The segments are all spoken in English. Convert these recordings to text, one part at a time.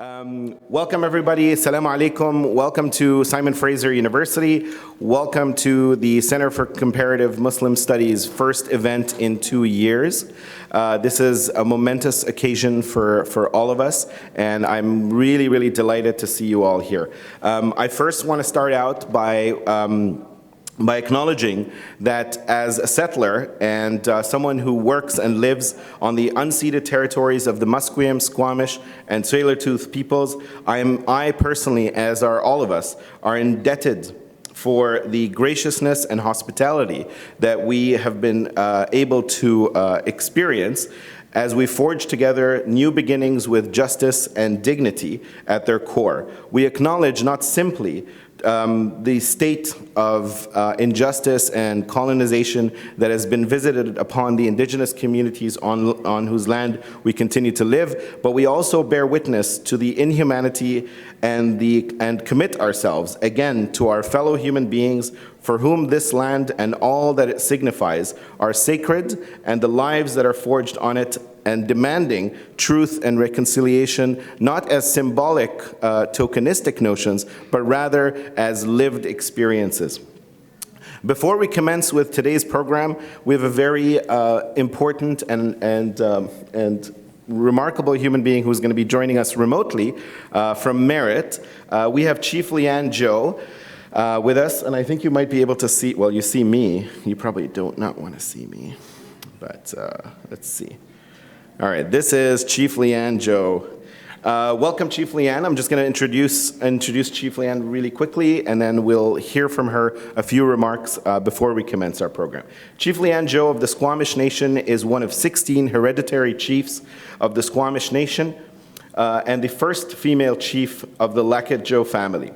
Welcome everybody, Assalamu alaikum. Welcome to Simon Fraser University. Welcome to the Center for Comparative Muslim Studies' first event in 2 years. This is a momentous occasion for all of us, and I'm really delighted to see you all here. I first want to start out by acknowledging that as a settler and someone who works and lives on the unceded territories of the Musqueam, Squamish, and Tsleil-Waututh peoples, I personally, as are all of us, are indebted for the graciousness and hospitality that we have been able to experience as we forge together new beginnings with justice and dignity at their core. We acknowledge not simply the state of injustice and colonization that has been visited upon the indigenous communities on whose land we continue to live, but we also bear witness to the inhumanity and commit ourselves again to our fellow human beings for whom this land and all that it signifies are sacred, and the lives that are forged on it, and demanding truth and reconciliation, not as symbolic, tokenistic notions, but rather as lived experiences. Before we commence with today's program, we have a very important and remarkable human being who's going to be joining us remotely from Merit. We have Chief Raiyan Syeda with us, and I think you might be able to see, well, you see me. You probably don't not want to see me, but let's see. All right, this is Chief Raiyan Syeda. Welcome, Chief Raiyan. I'm just going to introduce Chief Raiyan really quickly, and then we'll hear from her a few remarks before we commence our program. Chief Raiyan Syeda of the Squamish Nation is one of 16 hereditary chiefs of the Squamish Nation and the first female chief of the Lakat Syeda family.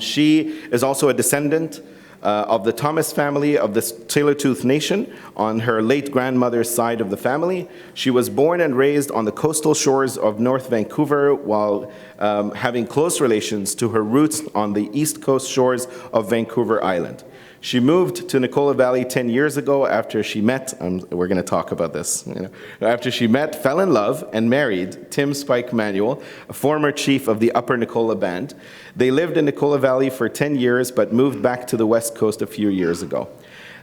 She is also a descendant of the Thomas family of the Tsleil-Waututh Nation on her late grandmother's side of the family. She was born and raised on the coastal shores of North Vancouver while having close relations to her roots on the east coast shores of Vancouver Island. She moved to Nicola Valley 10 years ago after she met, we're going to talk about this, after she met, fell in love, and married Tim Spike Manuel, a former chief of the Upper Nicola Band. They lived in Nicola Valley for 10 years, but moved back to the West Coast a few years ago.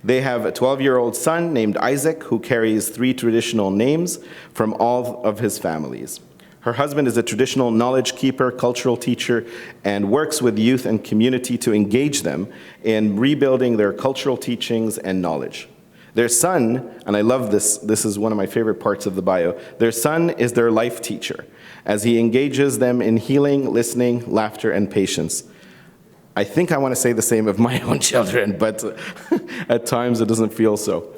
They have a 12-year-old son named Isaac, who carries 3 traditional names from all of his families. Her husband is a traditional knowledge keeper, cultural teacher, and works with youth and community to engage them in rebuilding their cultural teachings and knowledge. Their son, and I love this is one of my favorite parts of the bio, their son is their life teacher, as he engages them in healing, listening, laughter, and patience. I think I want to say the same of my own children, but at times it doesn't feel so.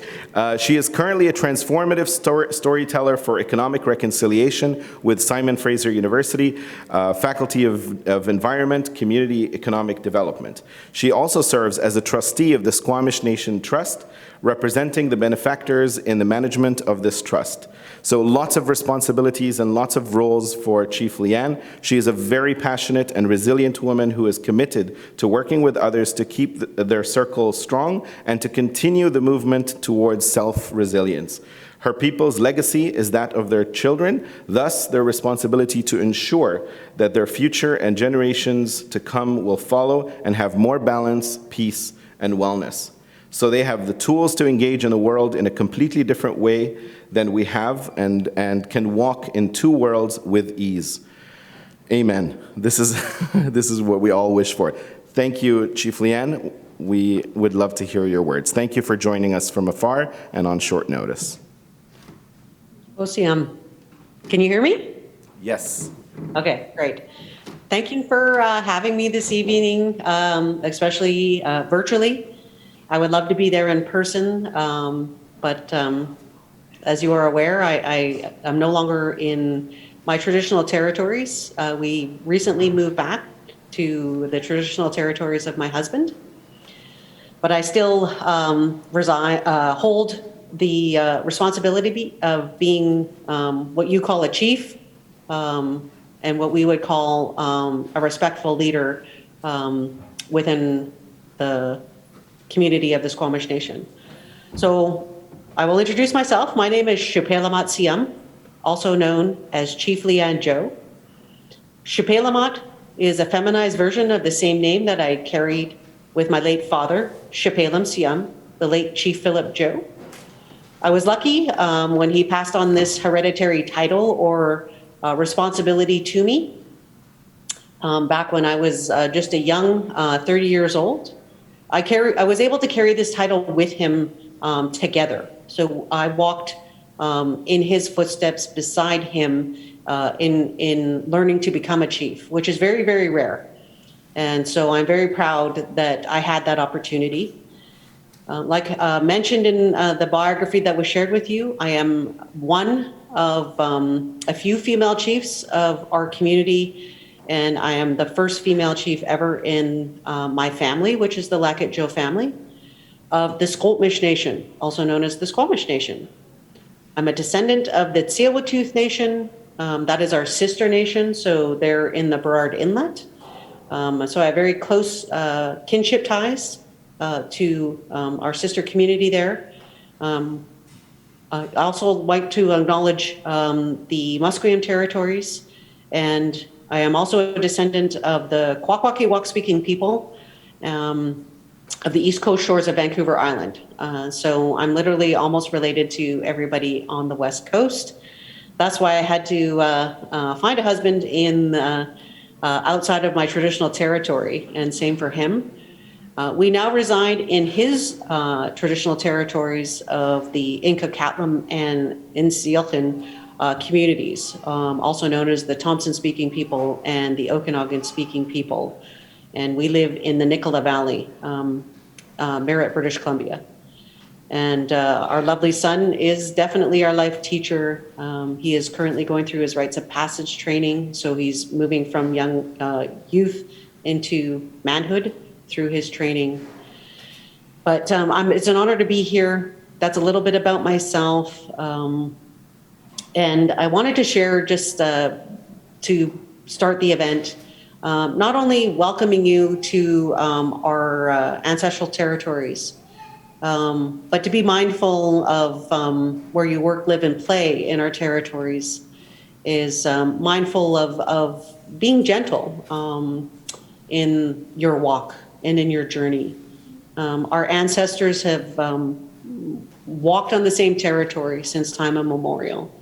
She is currently a transformative storyteller for economic reconciliation with Simon Fraser University, Faculty of Environment, Community Economic Development. She also serves as a trustee of the Squamish Nation Trust, representing the benefactors in the management of this trust. So lots of responsibilities and lots of roles for Chief Raiyan. She is a very passionate and resilient woman who is committed to working with others to keep their circle strong and to continue the movement towards self-resilience. Her people's legacy is that of their children, thus their responsibility to ensure that their future and generations to come will follow and have more balance, peace, and wellness. So they have the tools to engage in the world in a completely different way than we have and can walk in 2 worlds with ease. Amen. This is what we all wish for. Thank you, Chief Raiyan. We would love to hear your words. Thank you for joining us from afar and on short notice. Osiam, can you hear me? Yes. Okay, great. Thank you for having me this evening, especially virtually. I would love to be there in person, but as you are aware, I am no longer in my traditional territories. We recently moved back to the traditional territories of my husband, but I still hold the responsibility of being what you call a chief and what we would call a respectful leader within the community of the Squamish Nation. So I will introduce myself. My name is Shupela Matsiam, also known as Chief Raiyan Syeda. Shipelamat is a feminized version of the same name that I carried with my late father, Shipelam Siam, the late Chief Philip Joe. I was lucky when he passed on this hereditary title or responsibility to me back when I was just a young 30 years old. I was able to carry this title with him together. So I walked in his footsteps beside him in learning to become a chief, which is very, very rare. And so I'm very proud that I had that opportunity. Like mentioned in the biography that was shared with you, I am one of a few female chiefs of our community, and I am the first female chief ever in my family, which is the Lakat Joe family, of the Skoltmish Nation, also known as the Squamish Nation. I'm a descendant of the Tsleil-Waututh Nation. That is our sister nation, so they're in the Burrard Inlet. So I have very close kinship ties to our sister community there. I also like to acknowledge the Musqueam territories, and I am also a descendant of the Kwakwaka'wakw speaking people of the East Coast shores of Vancouver Island. So I'm literally almost related to everybody on the West Coast. That's why I had to find a husband in outside of my traditional territory, and same for him. We now reside in his traditional territories of the Inca Catlam and Insielchen communities, also known as the Thompson-speaking people and the Okanagan-speaking people. And we live in the Nicola Valley, Merritt, British Columbia. And our lovely son is definitely our life teacher. He is currently going through his rites of passage training, so he's moving from young youth into manhood through his training. But it's an honor to be here. That's a little bit about myself. And I wanted to share just to start the event, not only welcoming you to our ancestral territories, but to be mindful of where you work, live, and play in our territories, is mindful of being gentle in your walk and in your journey. Our ancestors have walked on the same territory since time immemorial,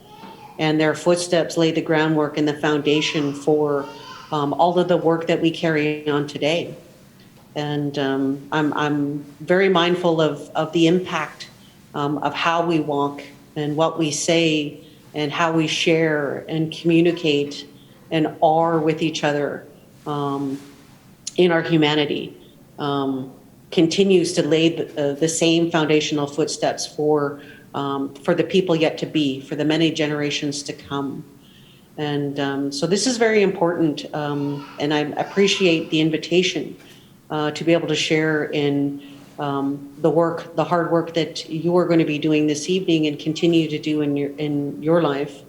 and their footsteps laid the groundwork and the foundation for all of the work that we carry on today. And I'm very mindful of the impact of how we walk and what we say and how we share and communicate and are with each other in our humanity. Continues to lay the same foundational footsteps for the people yet to be, for the many generations to come. And so this is very important, and I appreciate the invitation to be able to share in the hard work that you are going to be doing this evening and continue to do in your life,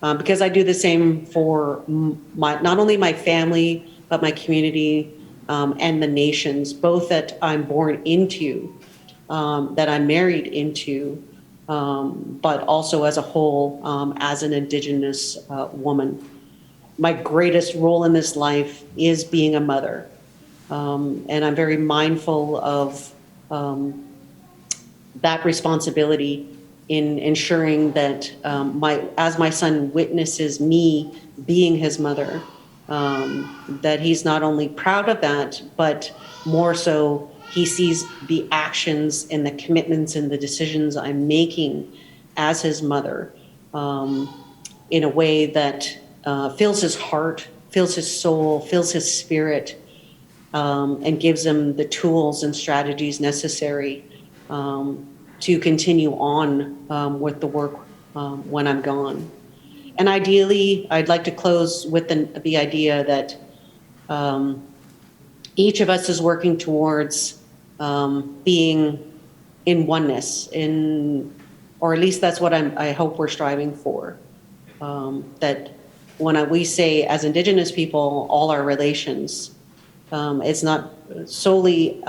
because I do the same for not only my family, but my community and the nations, both that I'm born into, that I'm married into, but also as a whole, as an Indigenous woman. My greatest role in this life is being a mother. And I'm very mindful of that responsibility in ensuring that as my son witnesses me being his mother, that he's not only proud of that, but more so he sees the actions and the commitments and the decisions I'm making as his mother in a way that fills his heart, fills his soul, fills his spirit, and gives him the tools and strategies necessary to continue on with the work when I'm gone. And ideally, I'd like to close with the idea that each of us is working towards being in oneness, or at least that's what I hope we're striving for. That when we say as Indigenous people, all our relations, it's not solely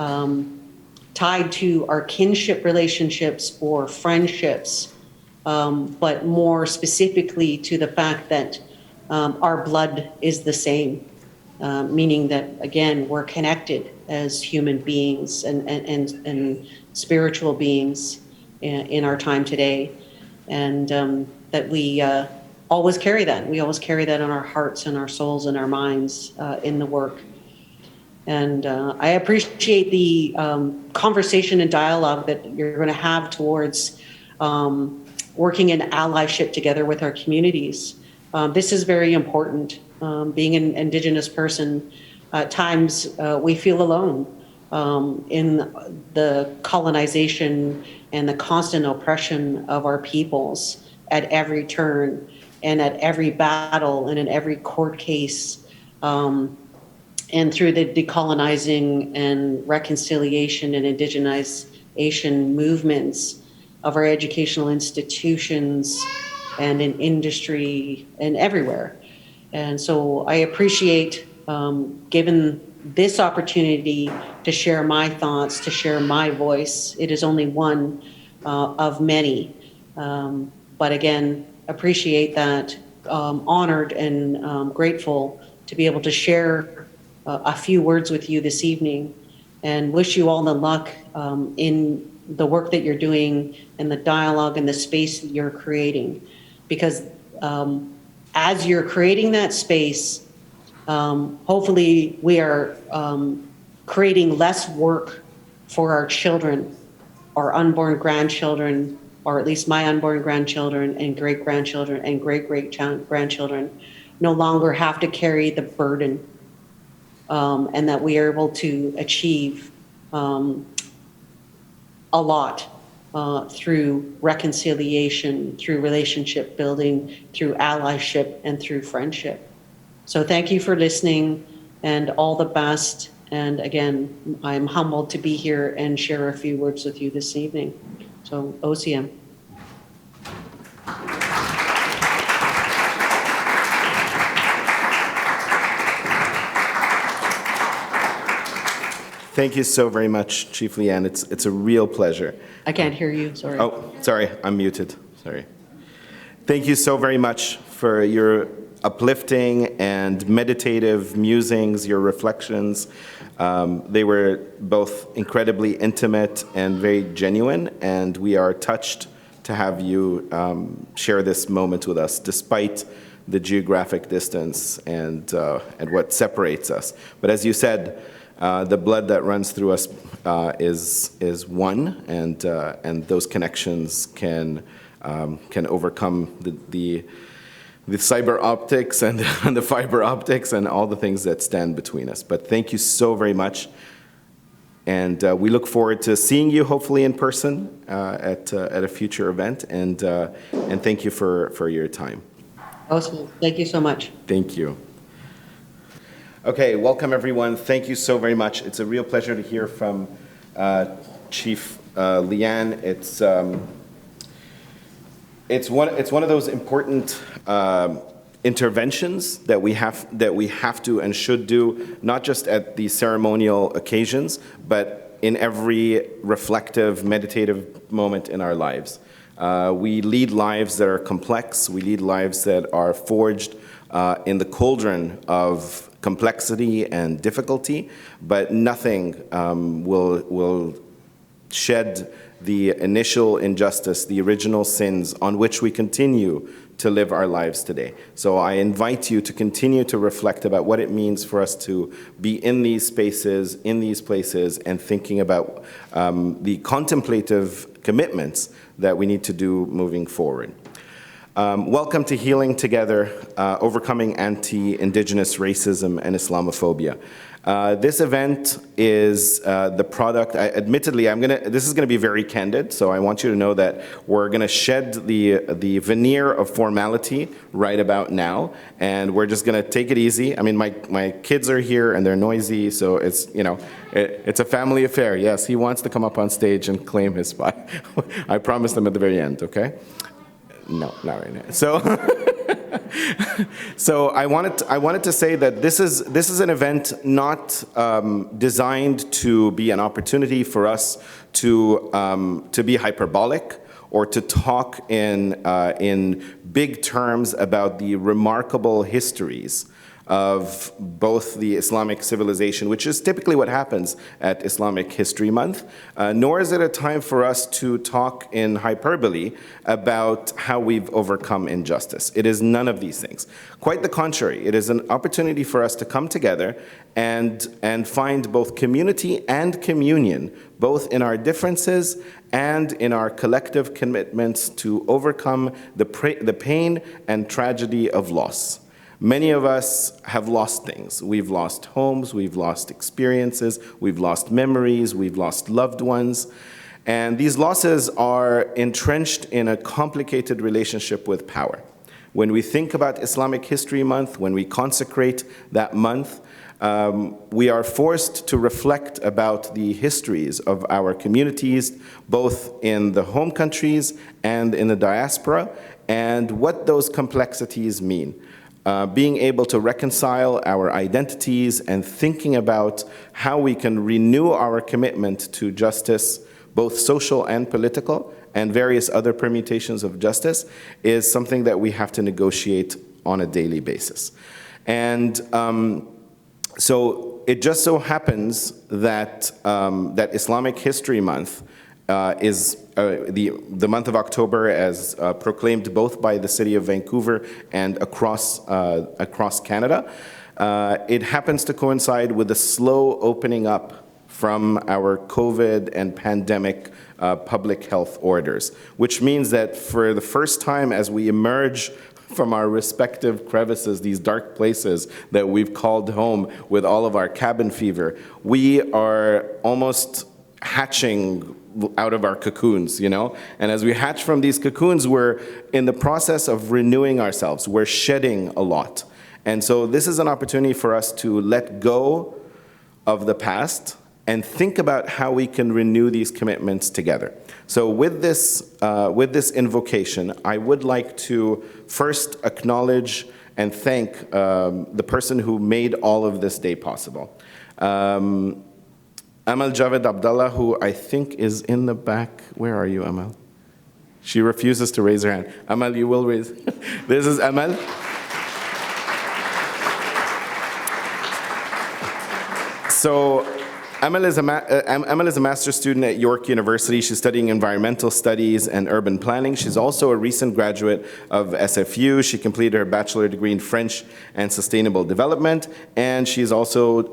tied to our kinship relationships or friendships, but more specifically to the fact that our blood is the same, meaning that, again, we're connected as human beings and spiritual beings in our time today, and that we always carry that. We always carry that in our hearts and our souls and our minds in the work. And I appreciate the conversation and dialogue that you're going to have towards working in allyship together with our communities. This is very important. Being an Indigenous person, at times we feel alone in the colonization and the constant oppression of our peoples at every turn and at every battle and in every court case. And through the decolonizing and reconciliation and indigenization movements of our educational institutions and in industry and everywhere. And so I appreciate given this opportunity to share my thoughts, to share my voice. It is only one of many. But again, appreciate that, honored and grateful to be able to share a few words with you this evening, and wish you all the luck in the work that you're doing and the dialogue and the space that you're creating. Because as you're creating that space, hopefully we are creating less work for our children, our unborn grandchildren, or at least my unborn grandchildren and great-grandchildren and great-great-grandchildren no longer have to carry the burden. And that we are able to achieve a lot through reconciliation, through relationship building, through allyship, and through friendship. So thank you for listening, and all the best. And again, I'm humbled to be here and share a few words with you this evening. So OCM. Thank you so very much, Chief Leanne. It's a real pleasure. I can't hear you, sorry. Oh, sorry, I'm muted, sorry. Thank you so very much for your uplifting and meditative musings, your reflections. They were both incredibly intimate and very genuine, and we are touched to have you share this moment with us, despite the geographic distance and what separates us. But as you said, the blood that runs through us is one, and those connections can overcome the cyber optics and the fiber optics and all the things that stand between us. But thank you so very much, and we look forward to seeing you hopefully in person at a future event. And thank you for your time. Awesome. Thank you so much. Thank you. Okay, welcome everyone. Thank you so very much. It's a real pleasure to hear from Chief Leanne. It's one of those important interventions that we have to and should do, not just at the ceremonial occasions, but in every reflective, meditative moment in our lives. We lead lives that are complex. We lead lives that are forged in the cauldron of complexity and difficulty, but nothing will shed the initial injustice, the original sins on which we continue to live our lives today. So I invite you to continue to reflect about what it means for us to be in these spaces, in these places, and thinking about the contemplative commitments that we need to do moving forward. Welcome to Healing Together, Overcoming Anti-Indigenous Racism and Islamophobia. This event is the product, admittedly, this is gonna be very candid, so I want you to know that we're gonna shed the veneer of formality right about now, and we're just gonna take it easy. I mean, my kids are here and they're noisy, so it's, it's a family affair. Yes, he wants to come up on stage and claim his spot. I promised him at the very end, okay? No, not right now. So I wanted to say that this is an event not designed to be an opportunity for us to be hyperbolic or to talk in big terms about the remarkable histories of both the Islamic civilization, which is typically what happens at Islamic History Month, nor is it a time for us to talk in hyperbole about how we've overcome injustice. It is none of these things. Quite the contrary, it is an opportunity for us to come together and find both community and communion, both in our differences and in our collective commitments to overcome the pain and tragedy of loss. Many of us have lost things. We've lost homes, we've lost experiences, we've lost memories, we've lost loved ones. And these losses are entrenched in a complicated relationship with power. When we think about Islamic History Month, when we consecrate that month, we are forced to reflect about the histories of our communities, both in the home countries and in the diaspora, and what those complexities mean. Being able to reconcile our identities and thinking about how we can renew our commitment to justice, both social and political, and various other permutations of justice, is something that we have to negotiate on a daily basis. And so it just so happens that, that Islamic History Month is the month of October, as proclaimed both by the city of Vancouver and across Canada. It happens to coincide with the slow opening up from our COVID and pandemic public health orders, which means that for the first time as we emerge from our respective crevices, these dark places that we've called home with all of our cabin fever, we are almost hatching out of our cocoons, you know? And as we hatch from these cocoons, we're in the process of renewing ourselves. We're shedding a lot. And so this is an opportunity for us to let go of the past and think about how we can renew these commitments together. So with this invocation, I would like to first acknowledge and thank the person who made all of this day possible. Amal Javed Abdallah, who I think is in the back. Where are you, Amal? She refuses to raise her hand. Amal, you will raise. This is Amal. So Amal is a master's student at York University. She's studying environmental studies and urban planning. She's also a recent graduate of SFU. She completed her bachelor degree in French and sustainable development, and she's also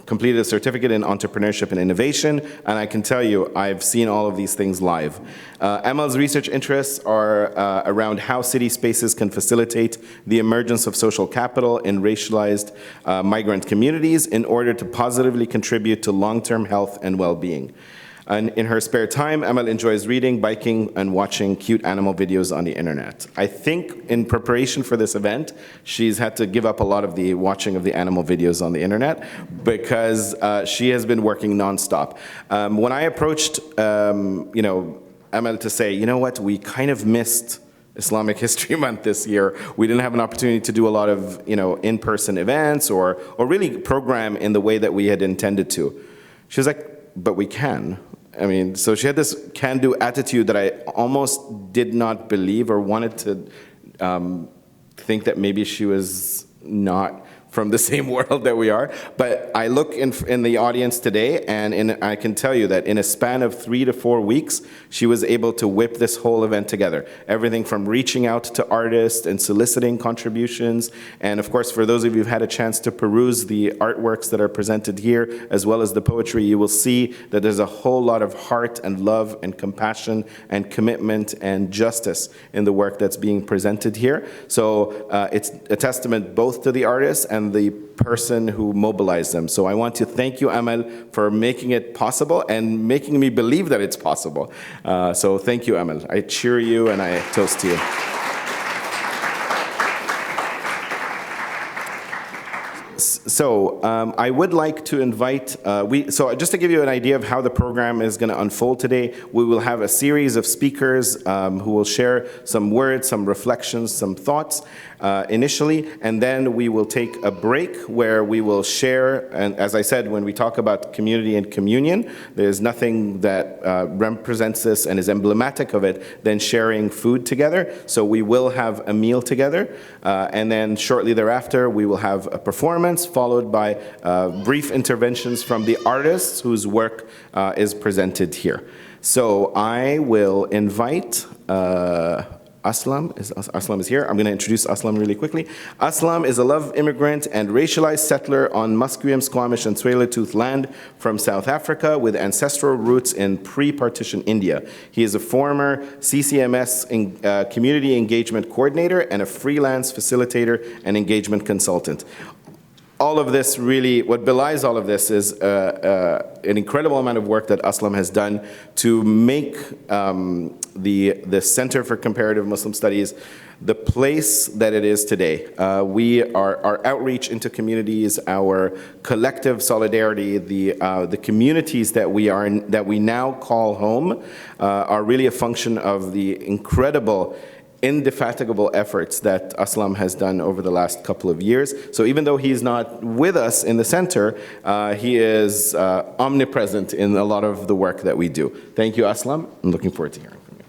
completed a certificate in entrepreneurship and innovation, and I can tell you, I've seen all of these things live. Amal's research interests are around how city spaces can facilitate the emergence of social capital in racialized migrant communities in order to positively contribute to long-term health and well-being. And in her spare time, Amal enjoys reading, biking, and watching cute animal videos on the internet. I think in preparation for this event, she's had to give up a lot of the watching of the animal videos on the internet because she has been working nonstop. When I approached, Amal to say, you know what, we kind of missed Islamic History Month this year. We didn't have an opportunity to do a lot of, in-person events or really program in the way that we had intended to. She was like, but we can. I mean, so she had this can-do attitude that I almost did not believe or wanted to think that maybe she was not from the same world that we are. But I look in the audience today, and I can tell you that in a span of 3 to 4 weeks, she was able to whip this whole event together. Everything from reaching out to artists and soliciting contributions. And of course, for those of you who've had a chance to peruse the artworks that are presented here, as well as the poetry, you will see that there's a whole lot of heart and love and compassion and commitment and justice in the work that's being presented here. So it's a testament both to the artists and the person who mobilized them. So I want to thank you, Amal, for making it possible and making me believe that it's possible. So thank you, Amal. I cheer you and I toast to you. I would like to invite, so just to give you an idea of how the program is going to unfold today, we will have a series of speakers who will share some words, some reflections, some thoughts initially, and then we will take a break where we will share, and as I said, when we talk about community and communion, there's nothing that represents this and is emblematic of it than sharing food together. So we will have a meal together, and then shortly thereafter, we will have a performance followed by brief interventions from the artists whose work is presented here. So I will invite Aslam. Aslam is here. I'm going to introduce Aslam really quickly. Aslam is a Love immigrant and racialized settler on Musqueam, Squamish, and Tsleil-Waututh land from South Africa with ancestral roots in pre-partition India. He is a former CCMS community engagement coordinator and a freelance facilitator and engagement consultant. All of this really, what belies all of this is an incredible amount of work that Aslam has done to make the Center for Comparative Muslim Studies the place that it is today. Our outreach into communities, our collective solidarity, the communities that we now call home are really a function of the incredible, indefatigable efforts that Aslam has done over the last couple of years. So even though he's not with us in the center, he is omnipresent in a lot of the work that we do. Thank you, Aslam. I'm looking forward to hearing from you.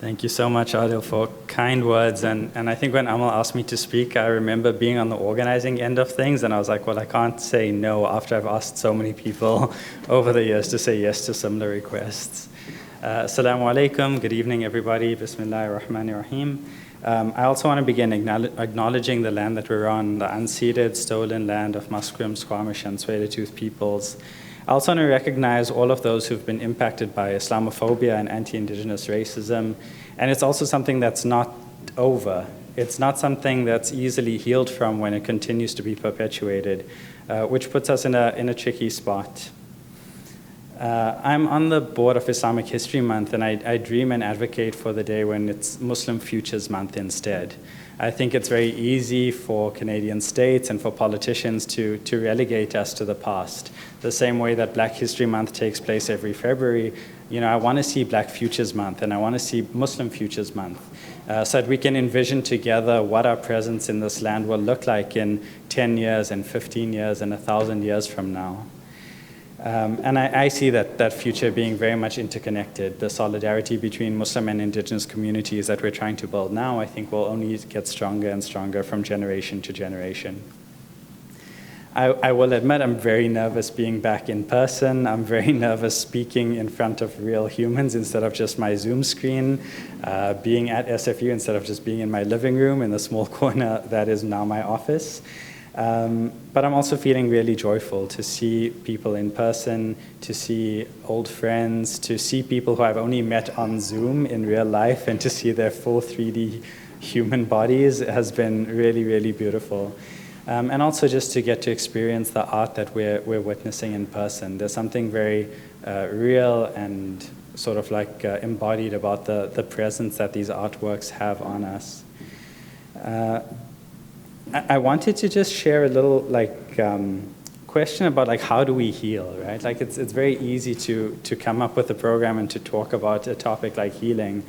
Thank you so much, Adil, for kind words. And I think when Amal asked me to speak, I remember being on the organizing end of things, and I was like, well, I can't say no after I've asked so many people over the years to say yes to similar requests. Assalamu alaikum, good evening, everybody. Bismillahir Rahmanir Rahim. I also want to begin acknowledging the land that we're on, the unceded, stolen land of Musqueam, Squamish, and Tsleil-Waututh peoples. I also want to recognize all of those who've been impacted by Islamophobia and anti-Indigenous racism. And it's also something that's not over. It's not something that's easily healed from when it continues to be perpetuated, which puts us in a tricky spot. I'm on the board of Islamic History Month, and I dream and advocate for the day when it's Muslim Futures Month instead. I think it's very easy for Canadian states and for politicians to relegate us to the past. The same way that Black History Month takes place every February, I want to see Black Futures Month, and I want to see Muslim Futures Month, so that we can envision together what our presence in this land will look like in 10 years and 15 years and 1,000 years from now. And I see that future being very much interconnected. The solidarity between Muslim and Indigenous communities that we're trying to build now, I think, will only get stronger and stronger from generation to generation. I will admit I'm very nervous being back in person. I'm very nervous speaking in front of real humans instead of just my Zoom screen, being at SFU instead of just being in my living room in the small corner that is now my office. But I'm also feeling really joyful to see people in person, to see old friends, to see people who I've only met on Zoom in real life, and to see their full 3D human bodies has been really, really beautiful. And also just to get to experience the art that we're witnessing in person. There's something very real and sort of like embodied about the presence that these artworks have on us. I wanted to just share a little question about how do we heal, right? It's very easy to come up with a program and to talk about a topic like healing.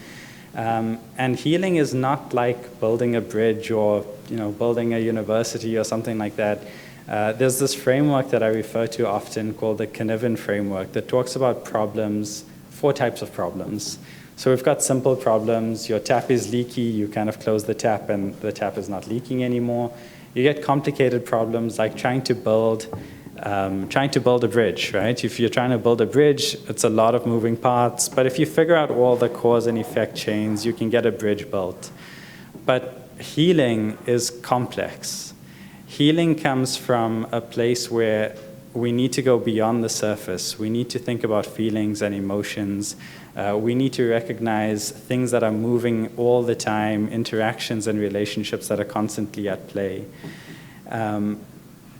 And healing is not like building a bridge or building a university or something like that. There's this framework that I refer to often called the Cynefin framework that talks about problems, 4 types of problems. So we've got simple problems. Your tap is leaky, you kind of close the tap and the tap is not leaking anymore. You get complicated problems like trying to build a bridge, right? If you're trying to build a bridge, it's a lot of moving parts, but if you figure out all the cause and effect chains, you can get a bridge built. But healing is complex. Healing comes from a place where we need to go beyond the surface. We need to think about feelings and emotions. We need to recognize things that are moving all the time, interactions and relationships that are constantly at play.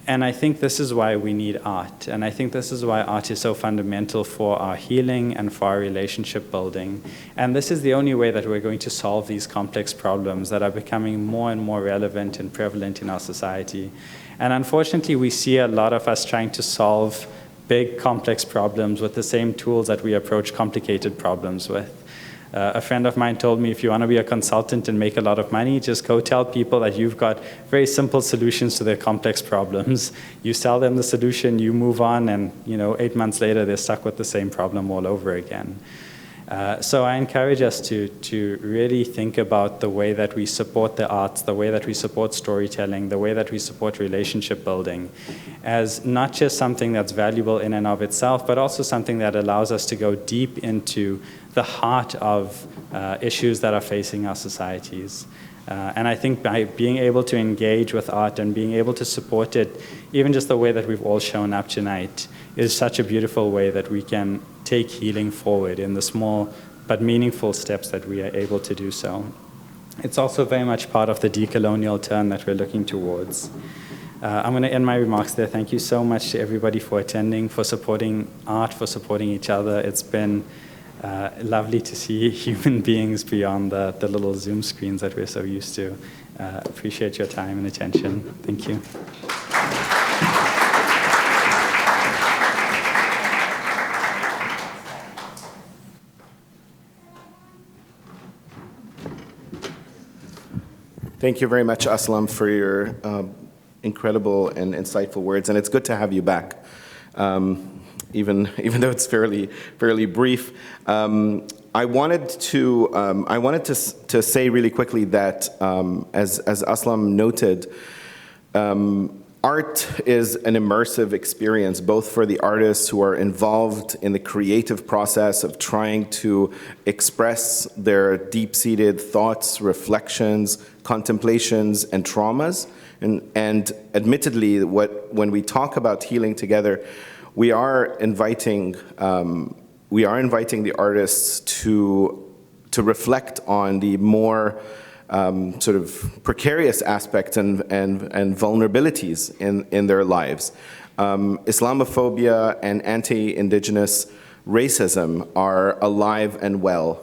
And I think this is why we need art. And I think this is why art is so fundamental for our healing and for our relationship building. And this is the only way that we're going to solve these complex problems that are becoming more and more relevant and prevalent in our society. And unfortunately, we see a lot of us trying to solve big, complex problems with the same tools that we approach complicated problems with. A friend of mine told me, if you want to be a consultant and make a lot of money, just go tell people that you've got very simple solutions to their complex problems. You sell them the solution, you move on, and 8 months later, they're stuck with the same problem all over again. So I encourage us to really think about the way that we support the arts, the way that we support storytelling, the way that we support relationship building as not just something that's valuable in and of itself, but also something that allows us to go deep into the heart of issues that are facing our societies. And I think by being able to engage with art and being able to support it, even just the way that we've all shown up tonight, is such a beautiful way that we can take healing forward in the small but meaningful steps that we are able to do so. It's also very much part of the decolonial turn that we're looking towards. I'm going to end my remarks there. Thank you so much to everybody for attending, for supporting art, for supporting each other. It's been lovely to see human beings beyond the little Zoom screens that we're so used to. Appreciate your time and attention. Thank you. Thank you very much, Aslam, for your incredible and insightful words, and it's good to have you back. Even though it's fairly brief. I wanted to say really quickly that, as Aslam noted, art is an immersive experience, both for the artists who are involved in the creative process of trying to express their deep-seated thoughts, reflections, contemplations, and traumas. And admittedly, when we talk about healing together, we are inviting the artists to reflect on the more sort of precarious aspects and vulnerabilities in their lives. Islamophobia and anti-Indigenous racism are alive and well,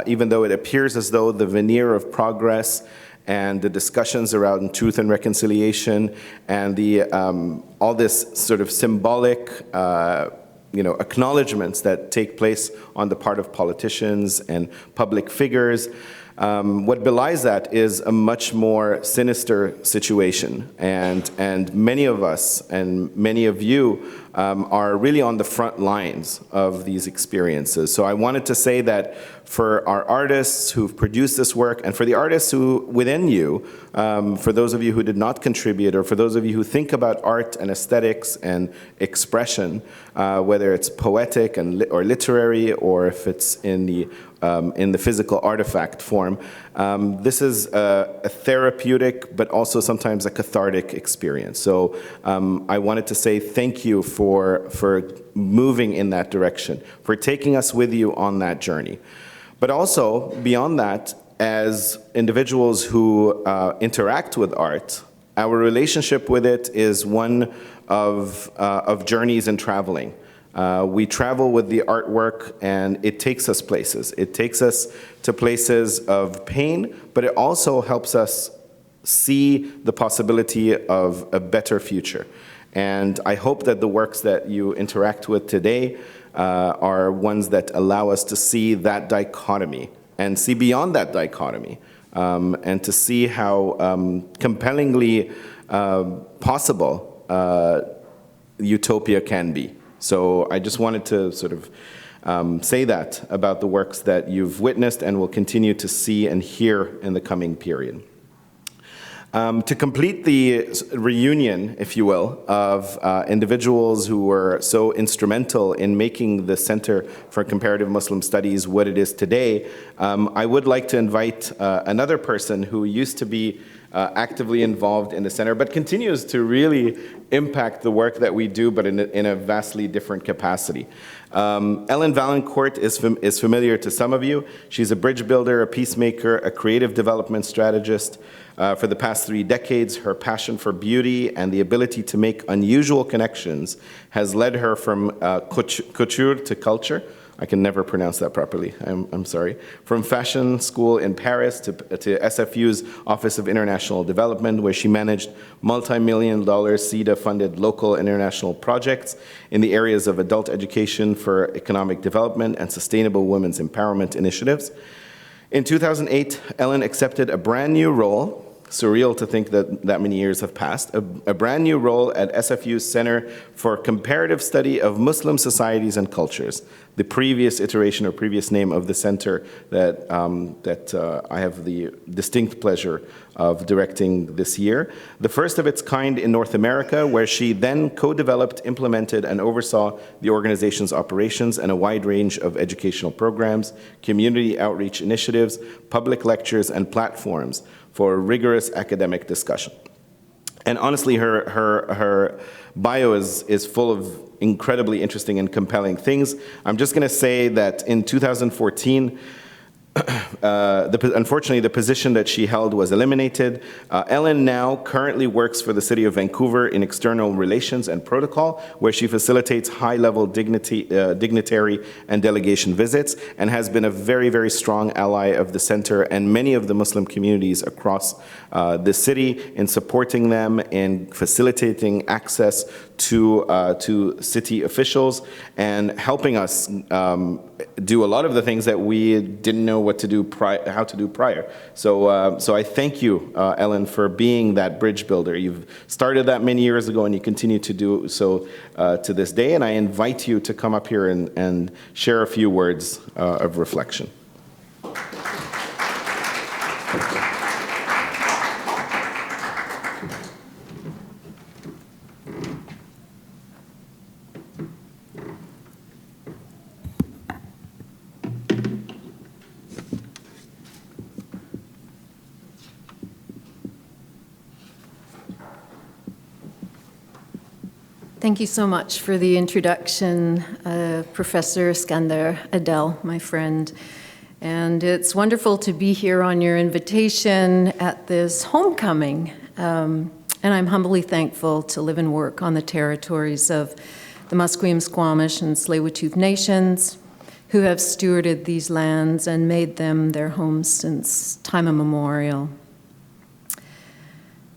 even though it appears as though the veneer of progress and the discussions around truth and reconciliation and the all this sort of symbolic acknowledgements that take place on the part of politicians and public figures. What belies that is a much more sinister situation, and many of us and many of you are really on the front lines of these experiences. So I wanted to say that for our artists who've produced this work, and for the artists who within you, for those of you who did not contribute, or for those of you who think about art and aesthetics and expression, whether it's poetic or literary, or if it's in the physical artifact form, this is a therapeutic, but also sometimes a cathartic experience. So I wanted to say thank you for moving in that direction, for taking us with you on that journey. But also, beyond that, as individuals who interact with art, our relationship with it is one of journeys and traveling. We travel with the artwork, and it takes us places. It takes us to places of pain, but it also helps us see the possibility of a better future. And I hope that the works that you interact with today are ones that allow us to see that dichotomy and see beyond that dichotomy, and to see how compellingly possible utopia can be. So I just wanted to sort of say that about the works that you've witnessed and will continue to see and hear in the coming period. To complete the reunion, if you will, of individuals who were so instrumental in making the Center for Comparative Muslim Studies what it is today, I would like to invite another person who used to be actively involved in the center, but continues to really impact the work that we do, but in a vastly different capacity. Ellen Valancourt is familiar to some of you. She's a bridge builder, a peacemaker, a creative development strategist. For the past 3 decades, her passion for beauty and the ability to make unusual connections has led her from couture to culture. I can never pronounce that properly, I'm sorry. From fashion school in Paris to SFU's Office of International Development, where she managed multi-million-dollar CEDA-funded local and international projects in the areas of adult education for economic development and sustainable women's empowerment initiatives. In 2008, Ellen accepted a brand new role, surreal to think that many years have passed, a brand new role at SFU's Center for Comparative Study of Muslim Societies and Cultures, the previous iteration or previous name of the center that I have the distinct pleasure of directing this year. The first of its kind in North America, where she then co-developed, implemented, and oversaw the organization's operations and a wide range of educational programs, community outreach initiatives, public lectures, and platforms for rigorous academic discussion. And honestly, her bio is full of incredibly interesting and compelling things. I'm just going to say that in 2014, unfortunately, the position that she held was eliminated. Ellen now currently works for the City of Vancouver in external relations and protocol, where she facilitates high-level dignitary and delegation visits, and has been a very, very strong ally of the center and many of the Muslim communities across the city in supporting them, in facilitating access to city officials, and helping us do a lot of the things that we didn't know how to do prior. So I thank you, Ellen, for being that bridge builder. You've started that many years ago, and you continue to do so to this day. And I invite you to come up here and share a few words of reflection. Thank you so much for the introduction, Professor Iskander Adel, my friend. And it's wonderful to be here on your invitation at this homecoming. And I'm humbly thankful to live and work on the territories of the Musqueam, Squamish, and Tsleil-Waututh nations, who have stewarded these lands and made them their homes since time immemorial.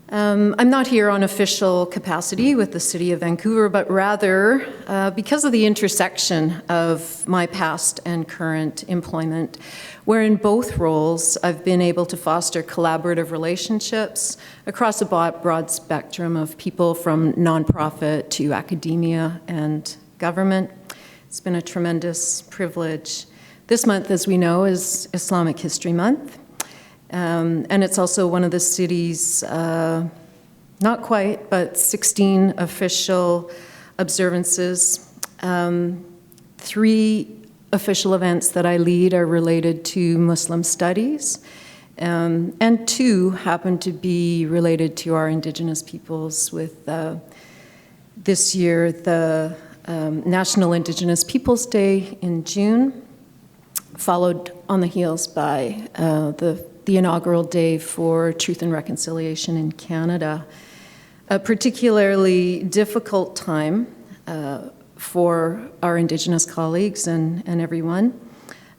I'm not here on official capacity with the City of Vancouver, but rather because of the intersection of my past and current employment, where in both roles I've been able to foster collaborative relationships across a broad spectrum of people from nonprofit to academia and government. It's been a tremendous privilege. This month, as we know, is Islamic History Month. And it's also one of the city's, not quite, but 16 official observances. 3 official events that I lead are related to Muslim studies, and 2 happen to be related to our Indigenous peoples, with this year the National Indigenous Peoples Day in June, followed on the heels by the inaugural day for Truth and Reconciliation in Canada. A particularly difficult time for our Indigenous colleagues and everyone.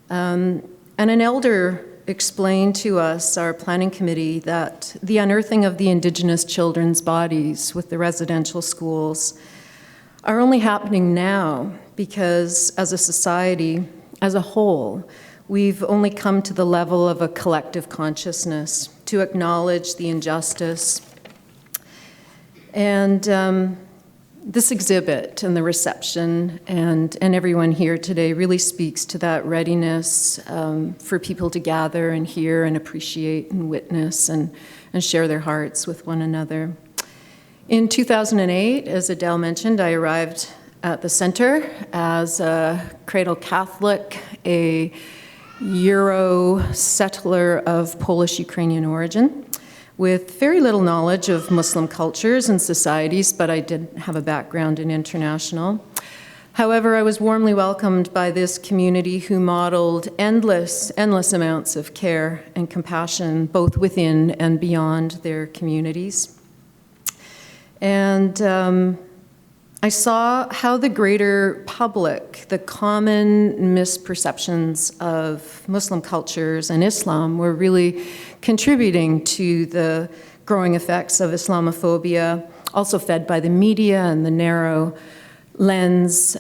And an elder explained to us, our planning committee, that the unearthing of the Indigenous children's bodies with the residential schools are only happening now because as a society, as a whole, we've only come to the level of a collective consciousness to acknowledge the injustice. And this exhibit and the reception and everyone here today really speaks to that readiness for people to gather and hear and appreciate and witness and share their hearts with one another. In 2008, as Adele mentioned, I arrived at the center as a cradle Catholic, a Euro settler of Polish-Ukrainian origin, with very little knowledge of Muslim cultures and societies, but I did have a background in international. However, I was warmly welcomed by this community who modeled endless amounts of care and compassion, both within and beyond their communities. And I saw how the greater public, the common misperceptions of Muslim cultures and Islam were really contributing to the growing effects of Islamophobia, also fed by the media and the narrow lens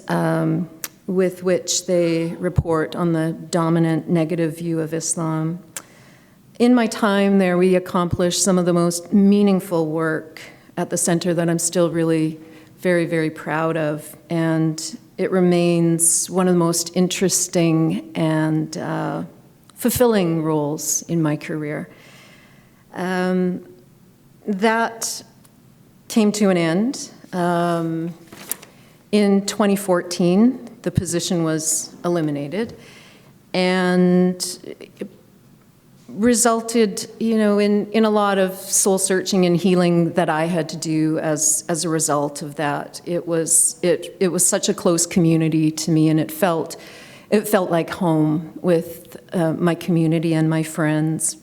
with which they report on the dominant negative view of Islam. In my time there, we accomplished some of the most meaningful work at the center that I'm still really very, very proud of, and it remains one of the most interesting and fulfilling roles in my career. That came to an end. In 2014, the position was eliminated, and it resulted, in a lot of soul searching and healing that I had to do as a result of that. It was such a close community to me, and it felt like home with my community and my friends.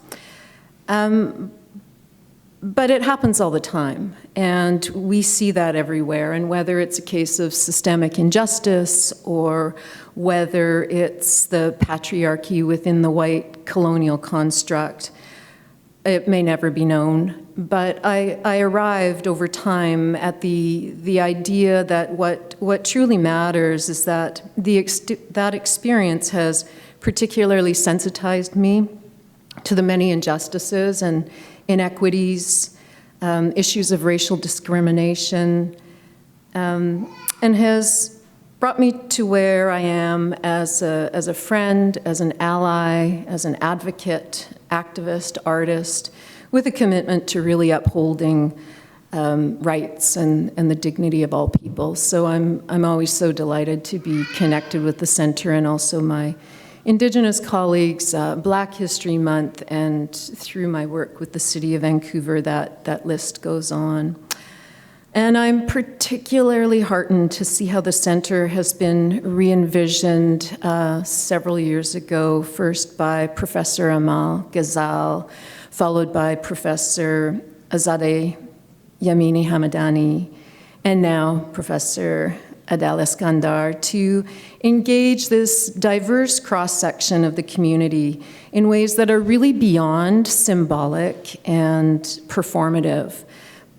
But it happens all the time, and we see that everywhere. And whether it's a case of systemic injustice or whether it's the patriarchy within the white colonial construct, it may never be known. But I arrived over time at the idea that what truly matters is that that experience has particularly sensitized me to the many injustices and inequities, issues of racial discrimination, and has brought me to where I am as a friend, as an ally, as an advocate, activist, artist, with a commitment to really upholding rights and the dignity of all people. So I'm always so delighted to be connected with the center and also my Indigenous colleagues, Black History Month, and through my work with the City of Vancouver, that list goes on. And I'm particularly heartened to see how the center has been re-envisioned several years ago, first by Professor Amal Ghazal, followed by Professor Azadeh Yamini Hamadani, and now Professor Adel Iskandar, to engage this diverse cross-section of the community in ways that are really beyond symbolic and performative,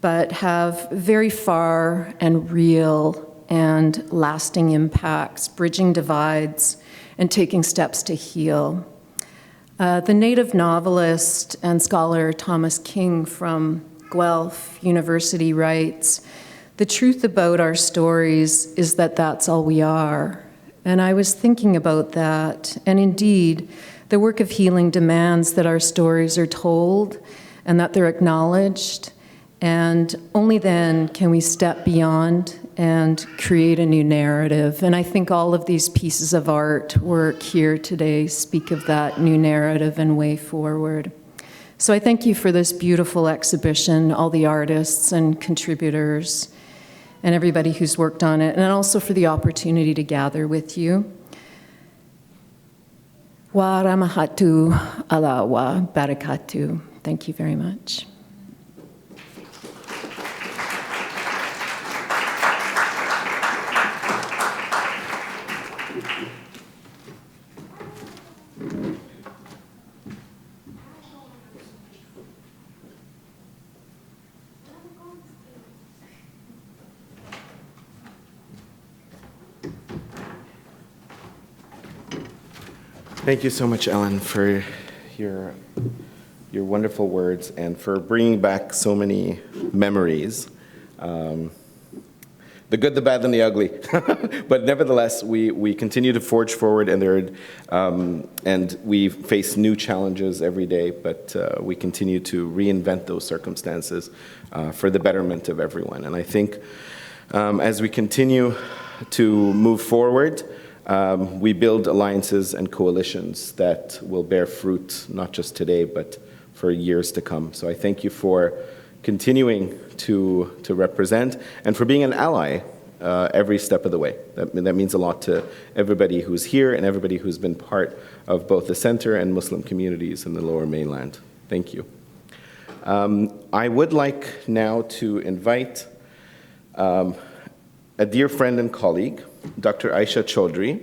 but have very far and real and lasting impacts, bridging divides and taking steps to heal. The Native novelist and scholar Thomas King from Guelph University writes, "The truth about our stories is that that's all we are." And I was thinking about that, and indeed, the work of healing demands that our stories are told and that they're acknowledged, and only then can we step beyond and create a new narrative. And I think all of these pieces of artwork here today speak of that new narrative and way forward. So I thank you for this beautiful exhibition, all the artists and contributors, and everybody who's worked on it, and also for the opportunity to gather with you. Wa ramahatu ala wa barakatu. Thank you very much. Thank you so much, Ellen, for your wonderful words and for bringing back so many memories. The good, the bad, and the ugly. But nevertheless, we continue to forge forward, and we face new challenges every day, but we continue to reinvent those circumstances for the betterment of everyone. And I think as we continue to move forward, we build alliances and coalitions that will bear fruit, not just today, but for years to come. So I thank you for continuing to represent and for being an ally every step of the way. That means a lot to everybody who's here and everybody who's been part of both the center and Muslim communities in the Lower Mainland. Thank you. I would like now to invite a dear friend and colleague, Dr. Aisha Chaudhry.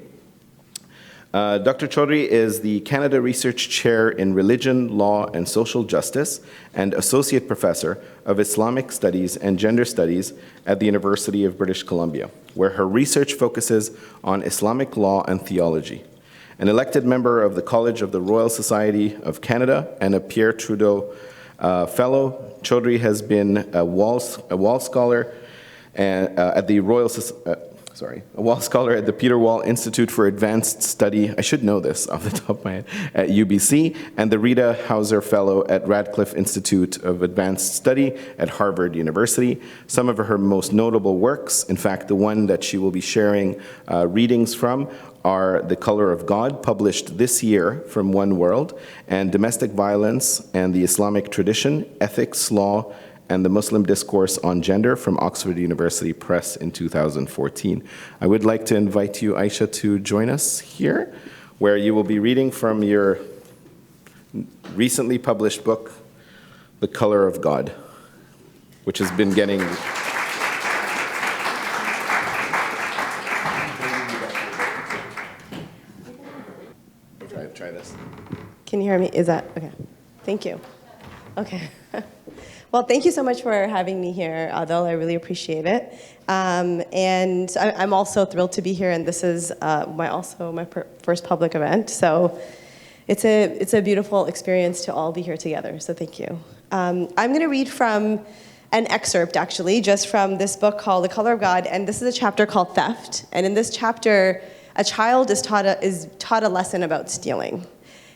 Dr. Chaudhry is the Canada Research Chair in Religion, Law, and Social Justice and Associate Professor of Islamic Studies and Gender Studies at the University of British Columbia, where her research focuses on Islamic law and theology. An elected member of the College of the Royal Society of Canada and a Pierre Trudeau Fellow, Chaudhry has been a Wall Scholar at the a Wall Scholar at the Peter Wall Institute for Advanced Study, I should know this off the top of my head, at UBC, and the Rita Hauser Fellow at Radcliffe Institute of Advanced Study at Harvard University. Some of her most notable works, in fact, the one that she will be sharing readings from, are The Color of God, published this year from One World, and Domestic Violence and the Islamic Tradition, Ethics, Law, and the Muslim Discourse on Gender from Oxford University Press in 2014. I would like to invite you, Aisha, to join us here, where you will be reading from your recently published book, The Color of God, which has been getting... Try this. Can you hear me? Is that, okay. Thank you. Okay. Well, thank you so much for having me here, Adil. I really appreciate it. And I'm also thrilled to be here, and this is my first public event. So it's a beautiful experience to all be here together, so thank you. I'm going to read from an excerpt, actually, just from this book called The Color of God, and this is a chapter called Theft. And in this chapter, a child is taught a lesson about stealing.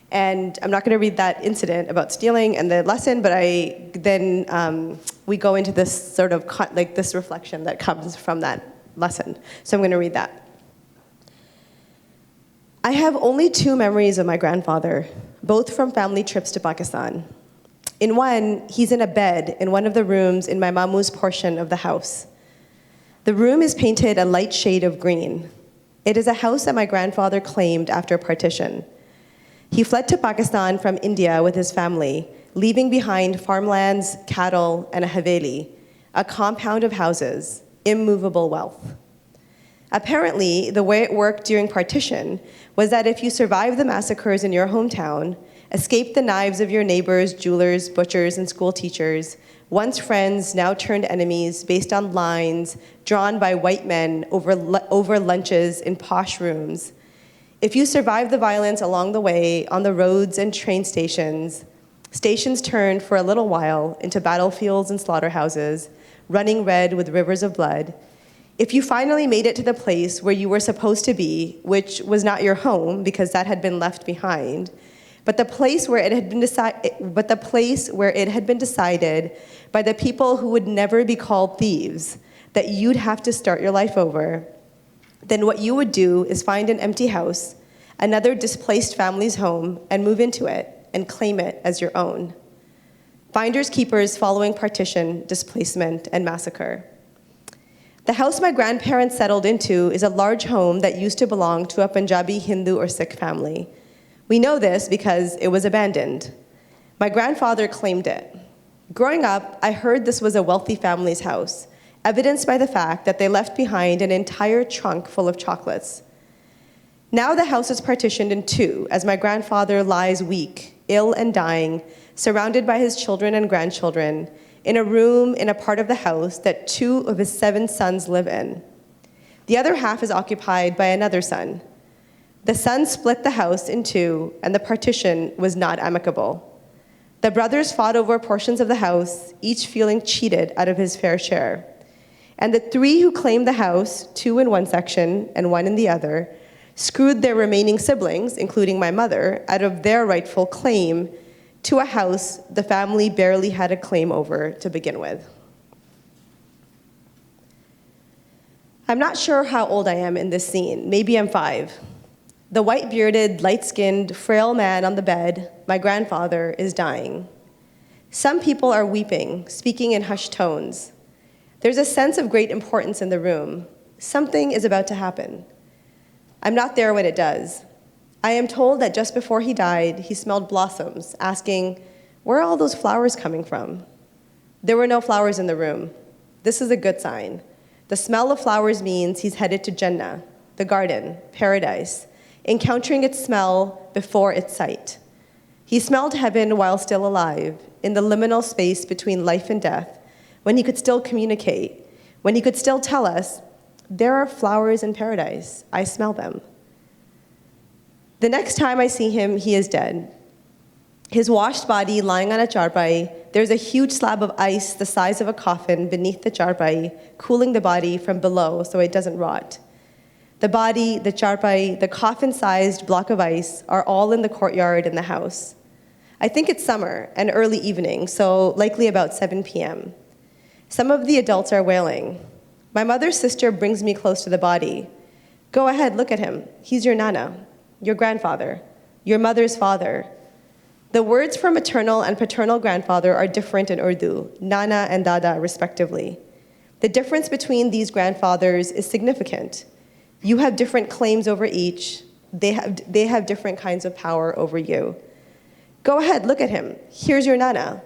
And I'm not going to read that incident about stealing and the lesson, but we go into this sort of this reflection that comes from that lesson. So I'm going to read that. I have only 2 memories of my grandfather, both from family trips to Pakistan. In one, he's in a bed in one of the rooms in my mamu's portion of the house. The room is painted a light shade of green. It is a house that my grandfather claimed after partition. He fled to Pakistan from India with his family, leaving behind farmlands, cattle, and a haveli, a compound of houses, immovable wealth. Apparently, the way it worked during partition was that if you survived the massacres in your hometown, escaped the knives of your neighbors, jewelers, butchers, and school teachers, once friends, now turned enemies, based on lines drawn by white men over lunches in posh rooms, if you survived the violence along the way on the roads and train stations, stations turned for a little while into battlefields and slaughterhouses, running red with rivers of blood. If you finally made it to the place where you were supposed to be, which was not your home because that had been left behind, but the place where it had been decided by the people who would never be called thieves, that you'd have to start your life over, then what you would do is find an empty house, another displaced family's home, and move into it and claim it as your own. Finders keepers following partition, displacement, and massacre. The house my grandparents settled into is a large home that used to belong to a Punjabi, Hindu, or Sikh family. We know this because it was abandoned. My grandfather claimed it. Growing up, I heard this was a wealthy family's house, evidenced by the fact that they left behind an entire trunk full of chocolates. Now the house is partitioned in 2, as my grandfather lies weak, ill and dying, surrounded by his children and grandchildren, in a room in a part of the house that 2 of his 7 sons live in. The other half is occupied by another son. The son split the house in 2, and the partition was not amicable. The brothers fought over portions of the house, each feeling cheated out of his fair share. And the 3 who claimed the house, 2 in one section and 1 in the other, screwed their remaining siblings, including my mother, out of their rightful claim to a house the family barely had a claim over to begin with. I'm not sure how old I am in this scene. Maybe I'm 5. The white-bearded, light-skinned, frail man on the bed, my grandfather, is dying. Some people are weeping, speaking in hushed tones. There's a sense of great importance in the room. Something is about to happen. I'm not there when it does. I am told that just before he died, he smelled blossoms, asking, "Where are all those flowers coming from?" There were no flowers in the room. This is a good sign. The smell of flowers means he's headed to Jannah, the garden, paradise, encountering its smell before its sight. He smelled heaven while still alive, in the liminal space between life and death, when he could still communicate, when he could still tell us, "There are flowers in paradise. I smell them." The next time I see him, he is dead. His washed body lying on a charpai, there's a huge slab of ice the size of a coffin beneath the charpai, cooling the body from below so it doesn't rot. The body, the charpai, the coffin-sized block of ice are all in the courtyard in the house. I think it's summer and early evening, so likely about 7 p.m. Some of the adults are wailing. My mother's sister brings me close to the body. "Go ahead, look at him. He's your nana, your grandfather, your mother's father." The words for maternal and paternal grandfather are different in Urdu, nana and dada respectively. The difference between these grandfathers is significant. You have different claims over each. They have different kinds of power over you. "Go ahead, look at him. Here's your nana."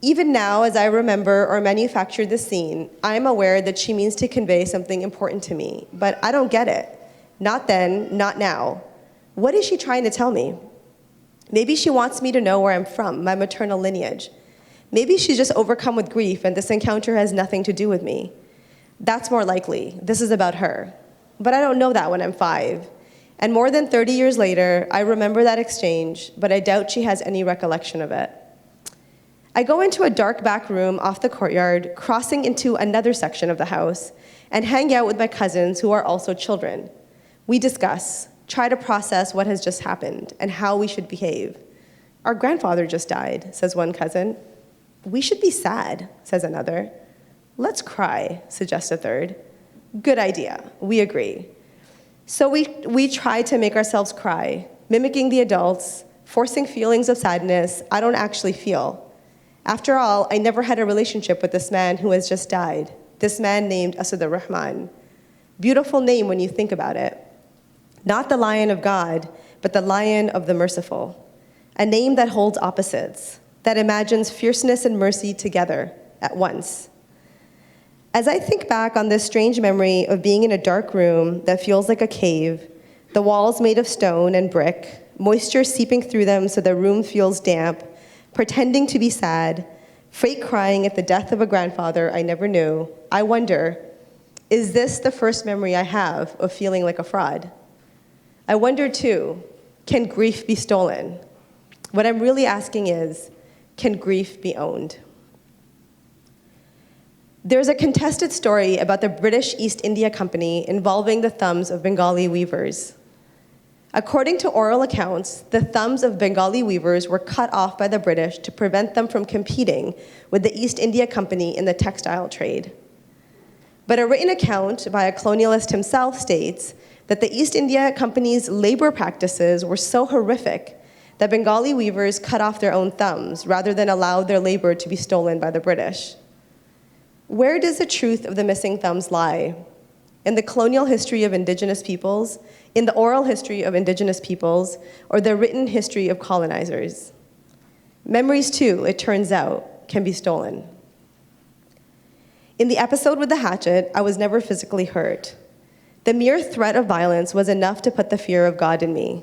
Even now, as I remember or manufacture this scene, I am aware that she means to convey something important to me, but I don't get it. Not then, not now. What is she trying to tell me? Maybe she wants me to know where I'm from, my maternal lineage. Maybe she's just overcome with grief and this encounter has nothing to do with me. That's more likely. This is about her. But I don't know that when I'm 5. And more than 30 years later, I remember that exchange, but I doubt she has any recollection of it. I go into a dark back room off the courtyard, crossing into another section of the house, and hang out with my cousins who are also children. We discuss, try to process what has just happened and how we should behave. "Our grandfather just died," says one cousin. "We should be sad," says another. "Let's cry," suggests a third. Good idea, we agree. So we try to make ourselves cry, mimicking the adults, forcing feelings of sadness I don't actually feel. After all, I never had a relationship with this man who has just died, this man named Asadur Rahman. Beautiful name when you think about it. Not the Lion of God, but the Lion of the Merciful. A name that holds opposites, that imagines fierceness and mercy together at once. As I think back on this strange memory of being in a dark room that feels like a cave, the walls made of stone and brick, moisture seeping through them so the room feels damp, pretending to be sad, fake crying at the death of a grandfather I never knew, I wonder, is this the first memory I have of feeling like a fraud? I wonder too, can grief be stolen? What I'm really asking is, can grief be owned? There's a contested story about the British East India Company involving the thumbs of Bengali weavers. According to oral accounts, the thumbs of Bengali weavers were cut off by the British to prevent them from competing with the East India Company in the textile trade. But a written account by a colonialist himself states that the East India Company's labor practices were so horrific that Bengali weavers cut off their own thumbs rather than allow their labor to be stolen by the British. Where does the truth of the missing thumbs lie? In the colonial history of indigenous peoples, in the oral history of indigenous peoples, or the written history of colonizers? Memories too, it turns out, can be stolen. In the episode with the hatchet, I was never physically hurt. The mere threat of violence was enough to put the fear of God in me.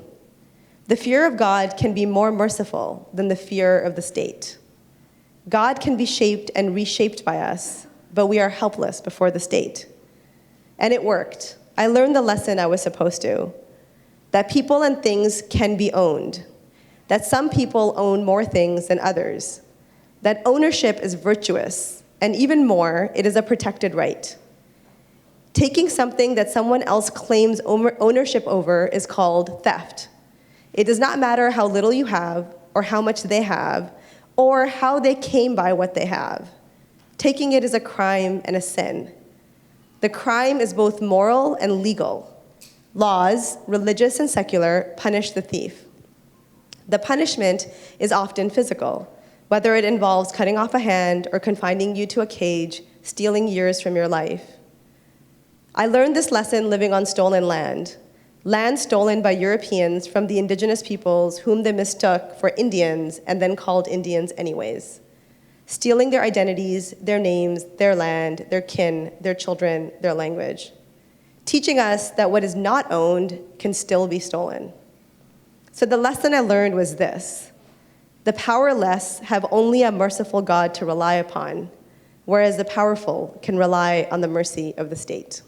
The fear of God can be more merciful than the fear of the state. God can be shaped and reshaped by us, but we are helpless before the state. And it worked. I learned the lesson I was supposed to, that people and things can be owned, that some people own more things than others, that ownership is virtuous, and even more, it is a protected right. Taking something that someone else claims ownership over is called theft. It does not matter how little you have, or how much they have, or how they came by what they have. Taking it is a crime and a sin. The crime is both moral and legal. Laws, religious and secular, punish the thief. The punishment is often physical. whether it involves cutting off a hand or confining you to a cage, stealing years from your life. I learned this lesson living on stolen land stolen by Europeans from the indigenous peoples whom they mistook for Indians and then called Indians anyways, stealing their identities, their names, their land, their kin, their children, their language, teaching us that what is not owned can still be stolen. So the lesson I learned was this: the powerless have only a merciful God to rely upon, whereas the powerful can rely on the mercy of the state.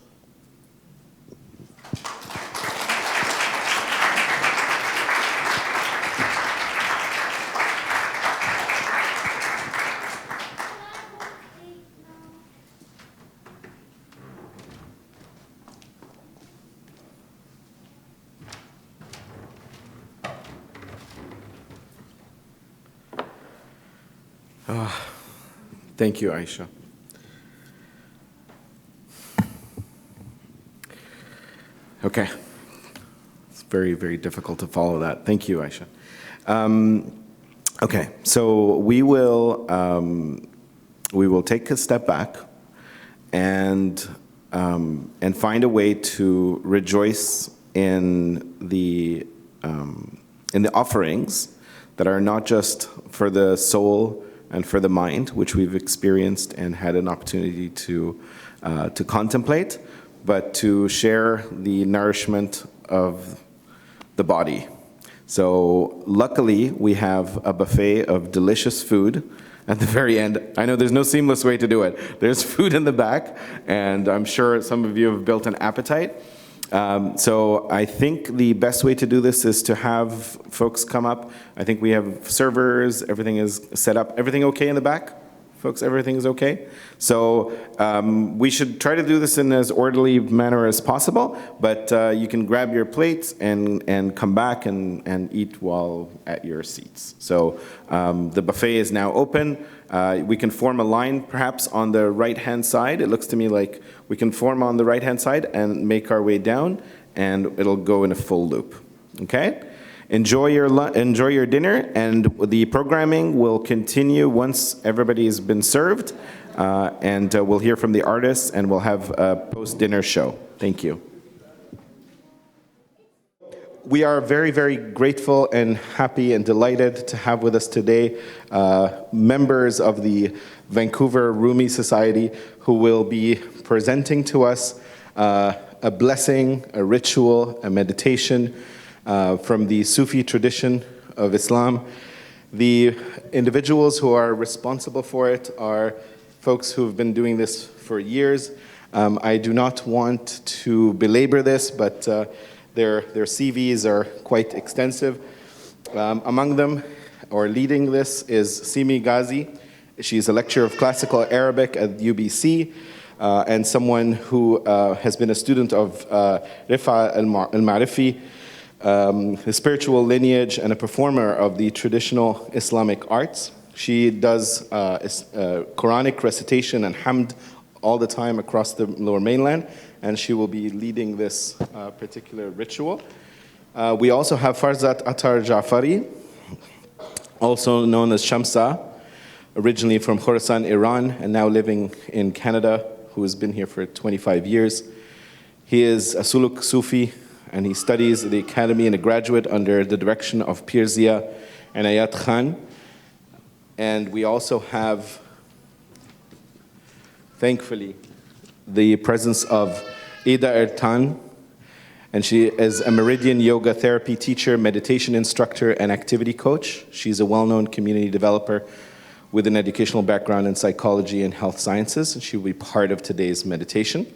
Thank you, Aisha. Okay. It's very, very difficult to follow that. Thank you, Aisha. Okay, so we will take a step back and find a way to rejoice in the offerings that are not just for the soul and for the mind, which we've experienced and had an opportunity to contemplate, but to share the nourishment of the body. So luckily, we have a buffet of delicious food at the very end. I know there's no seamless way to do it. There's food in the back, and I'm sure some of you have built an appetite. So I think the best way to do this is to have folks come up. I think we have servers, everything is set up. Everything okay in the back? Folks, everything is okay? So we should try to do this in as orderly manner as possible, but you can grab your plates and come back and eat while at your seats. So the buffet is now open. We can form a line perhaps on the right-hand side. It looks to me like we can form on the right-hand side and make our way down, and it'll go in a full loop, okay? Enjoy your dinner, and the programming will continue once everybody has been served, and we'll hear from the artists, and we'll have a post-dinner show. Thank you. We are very, very grateful and happy and delighted to have with us today members of the Vancouver Rumi Society who will be presenting to us a blessing, a ritual, a meditation from the Sufi tradition of Islam. The individuals who are responsible for it are folks who have been doing this for years. I do not want to belabor this, but their CVs are quite extensive. Among them, or leading this, is Simi Ghazi. She's a lecturer of classical Arabic at UBC, and someone who has been a student of Rifa al-Ma'rifi, the spiritual lineage and a performer of the traditional Islamic arts. She does Quranic recitation and hamd all the time across the Lower Mainland, and she will be leading this particular ritual. We also have Farzat Attar Jafari, also known as Shamsa, originally from Khorasan, Iran, and now living in Canada, who has been here for 25 years. He is a Suluk Sufi, and he studies at the academy and a graduate under the direction of Pirzia and Ayat Khan. And we also have, thankfully, the presence of Ida Ertan, and she is a Meridian yoga therapy teacher, meditation instructor, and activity coach. She's a well-known community developer with an educational background in psychology and health sciences, and she will be part of today's meditation.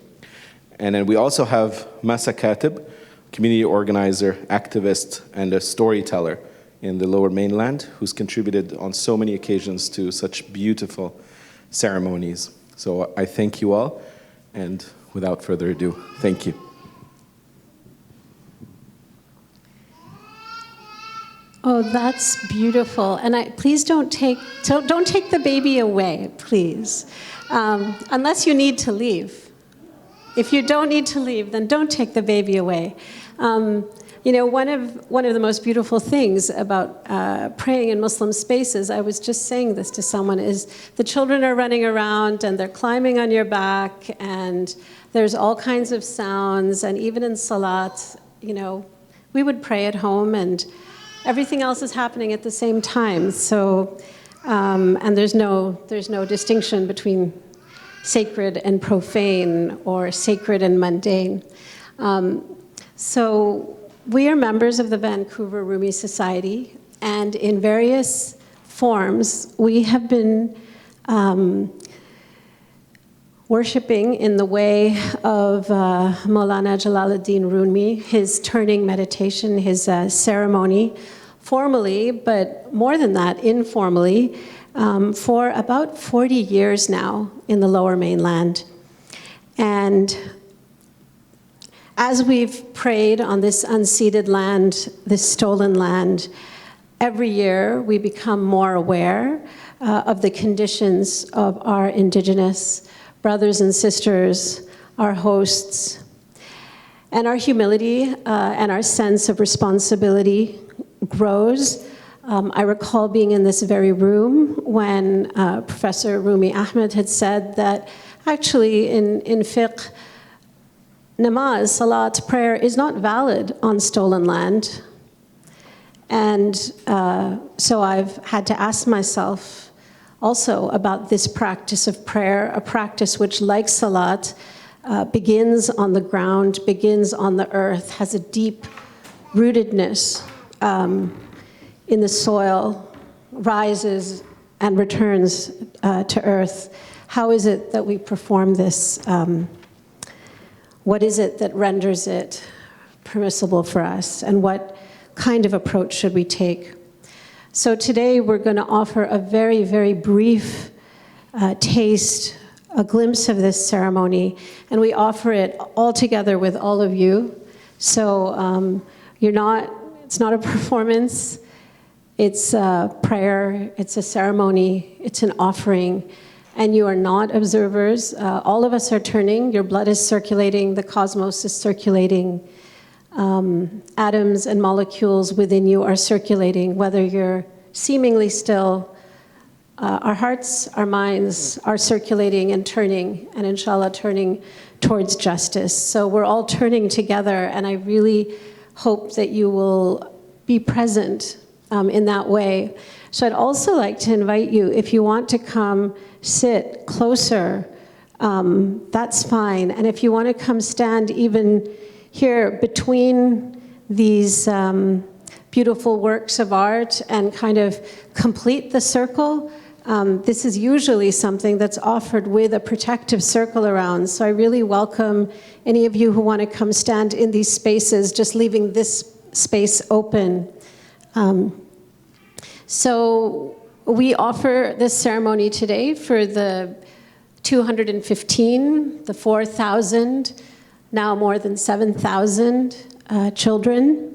And then we also have Masa Katib, community organizer, activist, and a storyteller in the Lower Mainland, who's contributed on so many occasions to such beautiful ceremonies. So I thank you all, and without further ado, thank you. Oh, that's beautiful. And please don't take the baby away, please, unless you need to leave. If you don't need to leave, then don't take the baby away. one of the most beautiful things about praying in Muslim spaces, I was just saying this to someone, is the children are running around and they're climbing on your back, and there's all kinds of sounds, and even in salat, we would pray at home and everything else is happening at the same time. So, and there's no distinction between sacred and profane or sacred and mundane. So we are members of the Vancouver Rumi Society, and in various forms, we have been worshipping in the way of Maulana Jalaluddin Rumi, his turning meditation, his ceremony, formally, but more than that, informally, for about 40 years now in the Lower Mainland. And as we've prayed on this unceded land, this stolen land, every year we become more aware of the conditions of our Indigenous brothers and sisters, our hosts, and our humility and our sense of responsibility grows. I recall being in this very room when Professor Rumi Ahmed had said that actually in fiqh, namaz, salat, prayer is not valid on stolen land. And so I've had to ask myself also about this practice of prayer, a practice which, like salat, begins on the ground, begins on the earth, has a deep rootedness in the soil, rises and returns to earth. How is it that we perform this? What is it that renders it permissible for us? And what kind of approach should we take? So today we're going to offer a very, very brief taste, a glimpse of this ceremony, and we offer it all together with all of you. So it's not a performance, it's a prayer, it's a ceremony, it's an offering, and you are not observers. All of us are turning, your blood is circulating, the cosmos is circulating, atoms and molecules within you are circulating, whether you're seemingly still. Our hearts, our minds are circulating and turning, and inshallah turning towards justice. So we're all turning together, and I really hope that you will be present in that way. So I'd also like to invite you, if you want to come sit closer, that's fine. And if you want to come stand even here between these beautiful works of art and kind of complete the circle, this is usually something that's offered with a protective circle around. So I really welcome any of you who want to come stand in these spaces, just leaving this space open. So we offer this ceremony today for the 215, the 4,000, now more than 7,000 children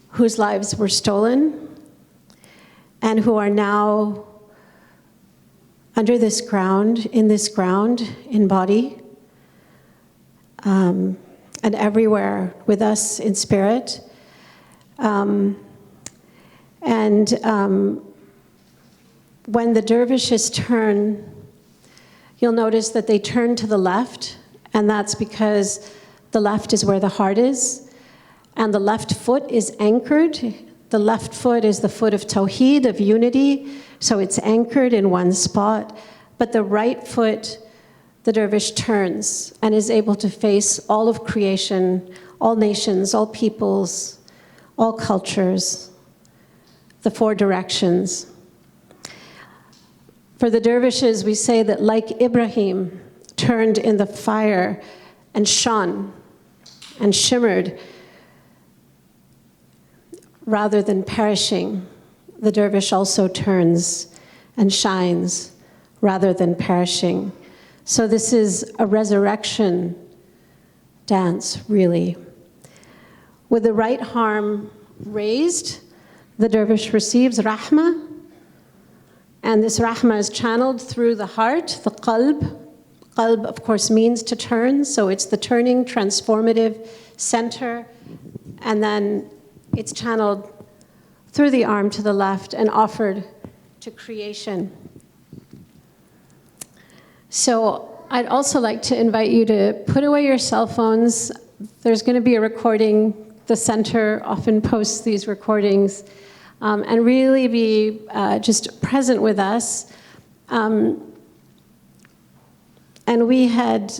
whose lives were stolen and who are now under this ground, in body, and everywhere with us in spirit. When the dervishes turn, you'll notice that they turn to the left, and that's because the left is where the heart is, and the left foot is anchored. The left foot is the foot of Tawheed, of unity, so it's anchored in one spot, but the right foot, the dervish turns and is able to face all of creation, all nations, all peoples, all cultures, the four directions. For the dervishes, we say that like Ibrahim turned in the fire and shone and shimmered rather than perishing, the dervish also turns and shines rather than perishing. So this is a resurrection dance, really. With the right arm raised, the dervish receives rahmah, and this rahmah is channeled through the heart, the qalb. Qalb, of course, means to turn, so it's the turning, transformative, center, and then it's channeled through the arm to the left and offered to creation. So I'd also like to invite you to put away your cell phones. There's going to be a recording. The center often posts these recordings, and really be just present with us. And we had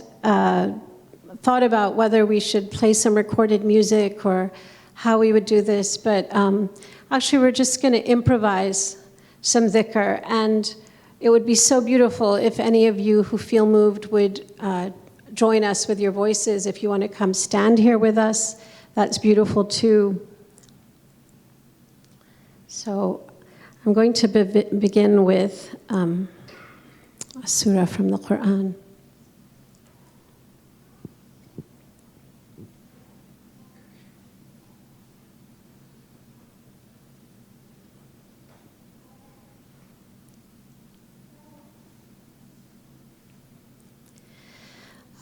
thought about whether we should play some recorded music or how we would do this, but actually we're just going to improvise some dhikr, and it would be so beautiful if any of you who feel moved would join us with your voices. If you want to come stand here with us, that's beautiful too. So I'm going to begin with a surah from the Quran.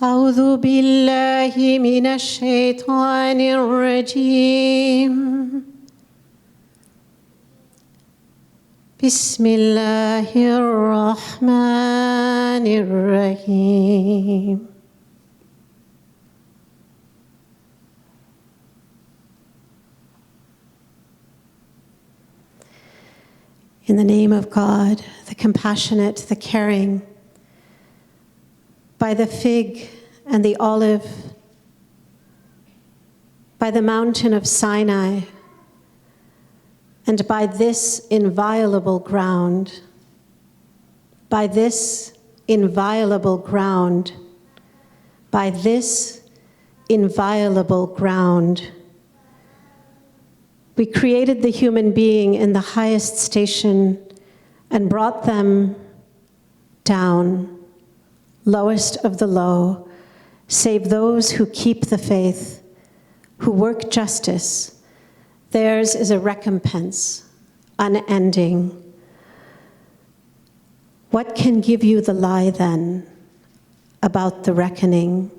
أعوذ بالله من الشيطان الرجيم بسم الله الرحمن الرحيم In the name of God, the compassionate, the caring, by the fig and the olive, by the mountain of Sinai, and by this inviolable ground, by this inviolable ground, by this inviolable ground. We created the human being in the highest station and brought them down, lowest of the low, save those who keep the faith, who work justice. Theirs is a recompense, unending. What can give you the lie then about the reckoning?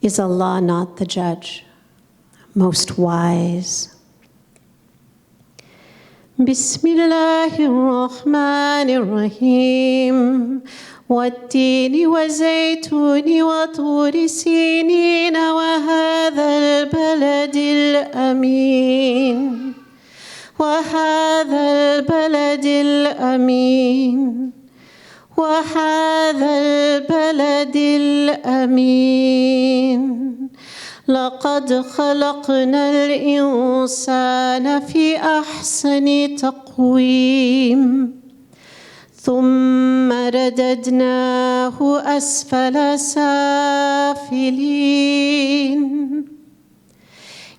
Is Allah not the judge, most wise? Bismillahir Rahmanir Rahim. والتين والزيتون وطور سينين وهذا البلد الأمين وهذا البلد الأمين وهذا البلد الأمين لقد خلقنا الإنسان في أحسن تقويم ثم رددناه أسفل سافلين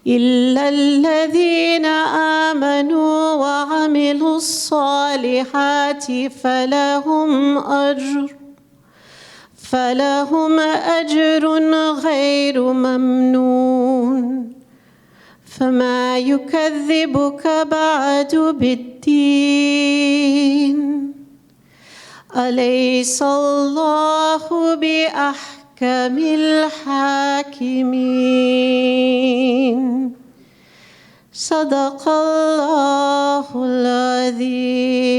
إلا الذين آمنوا وعملوا الصالحات فلهم أجر غير ممنون فما يكذبك بعد بالدين أليس الله بأحكم الحاكمين صدق الله العظيم.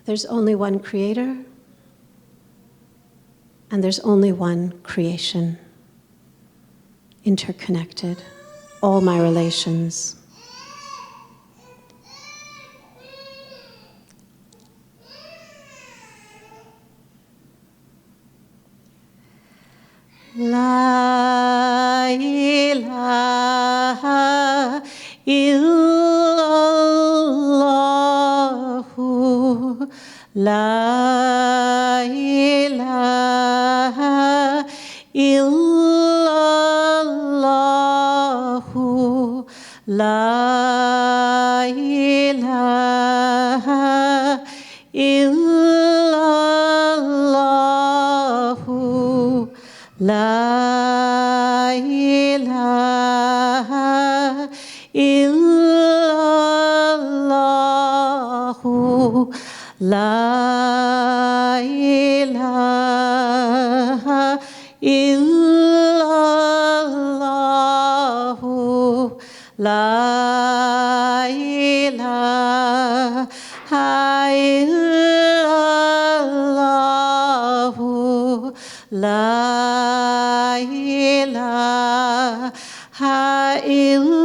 There's only one creator, and there's only one creation. Interconnected, all my relations. La ilaha illallah, la ilaha illallah, la ilaha illallah, la ilaha illallah, La ilaha illallah. La ilaha illallah. La ilaha illallah.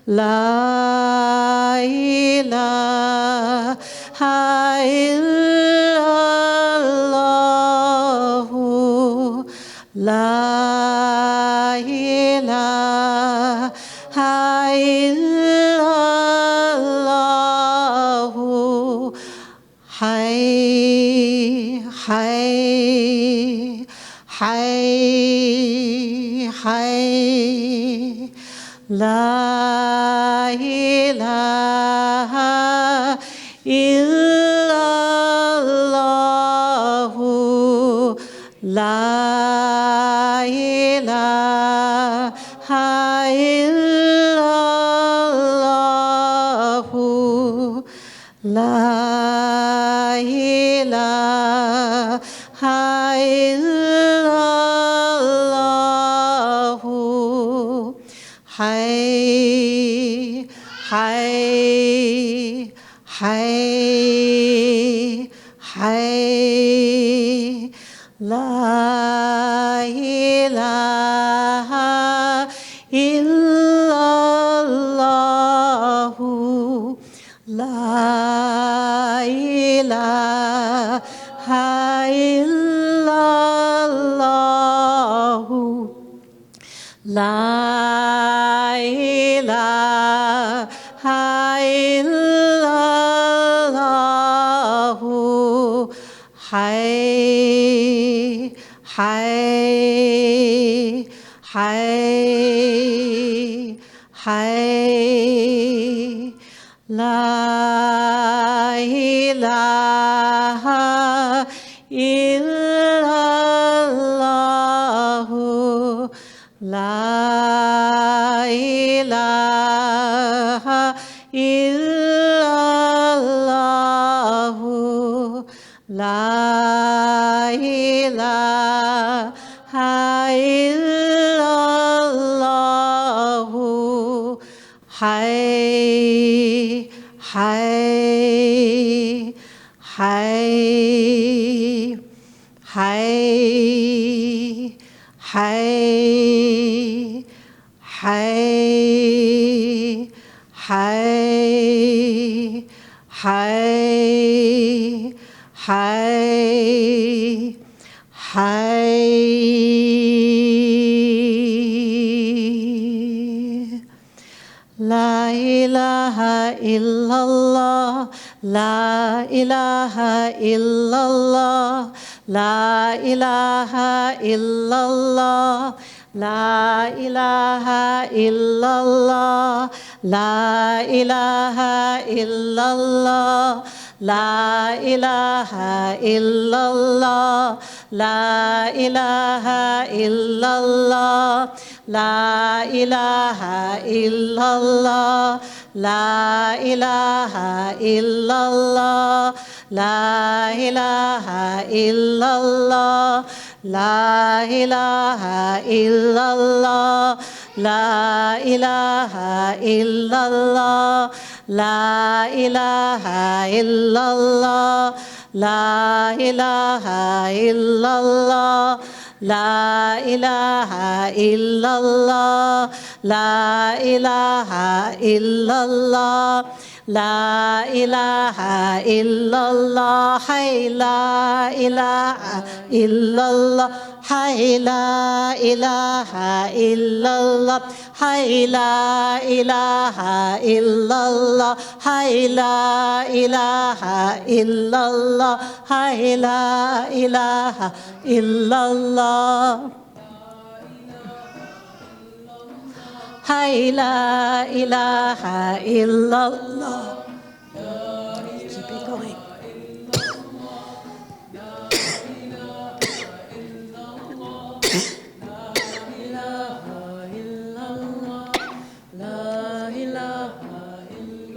La ilaha illallah. La ilaha illallah. Hay, hay, hay, hay. La ilaha illallah. La ilaha illallah. La ilaha illallah. Hay, hay, hay, hay. La ilaha illallah. La ilaha illallah. La ilaha illallah. Hay, hay, hay, hay. La ilaha illallah. La ilaha illallah. La ilaha illallah. Hay, hay, hay, hay, hay, hay, hay, hay, hay, hay. La ilaha illallah. La ilaha illallah. La ilaha illallah. La ilaha illallah. La ilaha illallah. La ilaha illallah. La ilaha illallah. La ilaha illallah. La ilaha illallah. La ilaha illallah. La ilaha illallah. La ilaha illallah. La ilaha illallah. La ilaha illallah. La ilaha illallah. La ilaha illallah. La ilaha illallah. Hay la ilaha illallah. Hay la ilaha illallah. Hay la ilaha illallah. Hay la ilaha illallah. Hay la ilaha illallah. Hay la ilaha illallah. Keep it going. La ilaha illallah.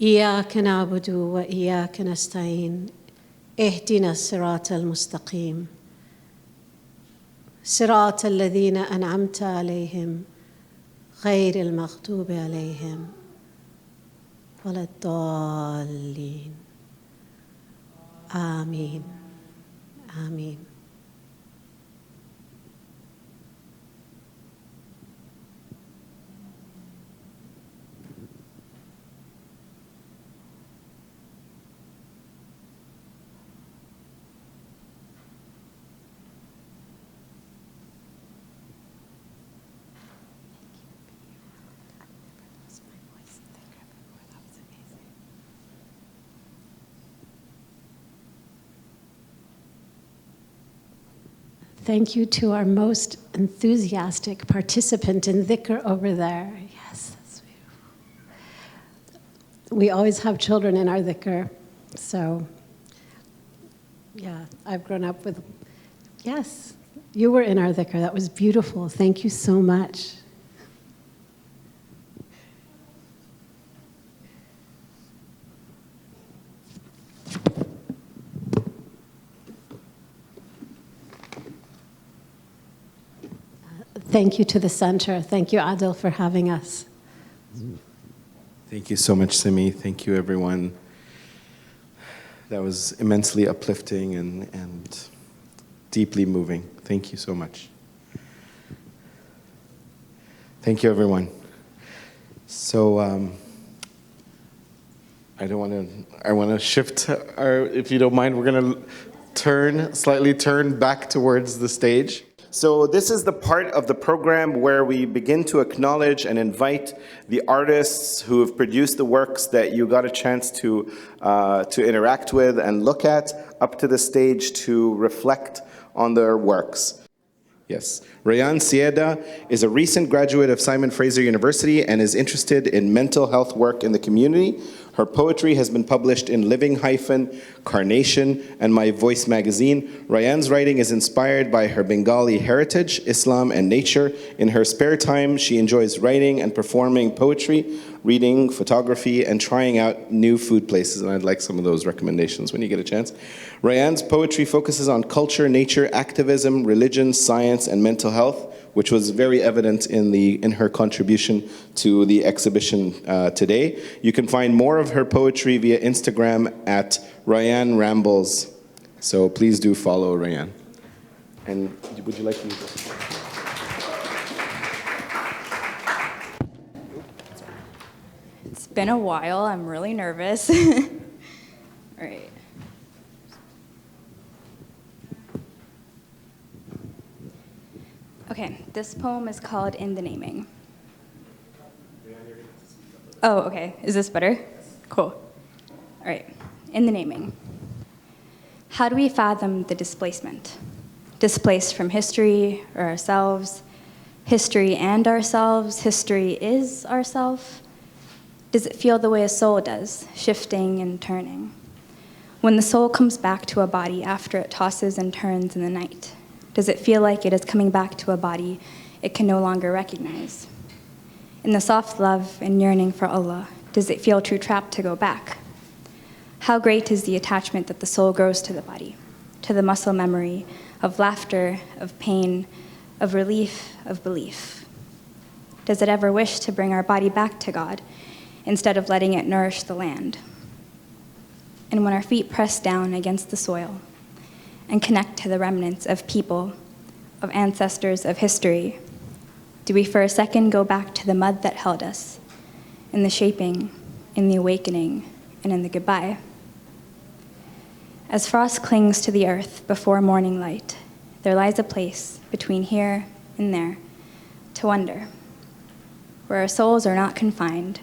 إياك نعبد وإياك نستعين اهدنا الصراط المستقيم صراط الذين أنعمت عليهم غير المغضوب عليهم ولا الضالين آمين آمين. Thank you to our most enthusiastic participant in dhikr over there. Yes, that's beautiful. We always have children in our dhikr, so yeah, I've grown up with, yes, you were in our dhikr. That was beautiful. Thank you so much. Thank you to the center. Thank you, Adil, for having us. Thank you so much, Simi. Thank you, everyone. That was immensely uplifting and deeply moving. Thank you so much. Thank you, everyone. So I want to shift our, if you don't mind, we're going to slightly turn back towards the stage. So this is the part of the program where we begin to acknowledge and invite the artists who have produced the works that you got a chance to interact with and look at up to the stage to reflect on their works. Yes. Raiyan Syeda is a recent graduate of Simon Fraser University and is interested in mental health work in the community. Her poetry has been published in Living Hyphen, Carnation, and My Voice magazine. Raiyan's writing is inspired by her Bengali heritage, Islam, and nature. In her spare time, she enjoys writing and performing poetry, reading, photography, and trying out new food places. And I'd like some of those recommendations when you get a chance. Raiyan's poetry focuses on culture, nature, activism, religion, science, and mental health, which was very evident in her contribution to the exhibition today. You can find more of her poetry via Instagram at Raiyan Rambles. So please do follow Raiyan. And would you like me to? It's been a while. I'm really nervous. All right. Okay, this poem is called In the Naming. Oh, okay. Is this better? Cool. All right. In the Naming. How do we fathom the displacement? Displaced from history or ourselves? History and ourselves? History is ourself? Does it feel the way a soul does, shifting and turning? When the soul comes back to a body after it tosses and turns in the night, does it feel like it is coming back to a body it can no longer recognize? In the soft love and yearning for Allah, does it feel too trapped to go back? How great is the attachment that the soul grows to the body, to the muscle memory of laughter, of pain, of relief, of belief? Does it ever wish to bring our body back to God instead of letting it nourish the land? And when our feet press down against the soil and connect to the remnants of people, of ancestors, of history, do we for a second go back to the mud that held us, in the shaping, in the awakening, and in the goodbye? As frost clings to the earth before morning light, there lies a place between here and there to wonder, where our souls are not confined,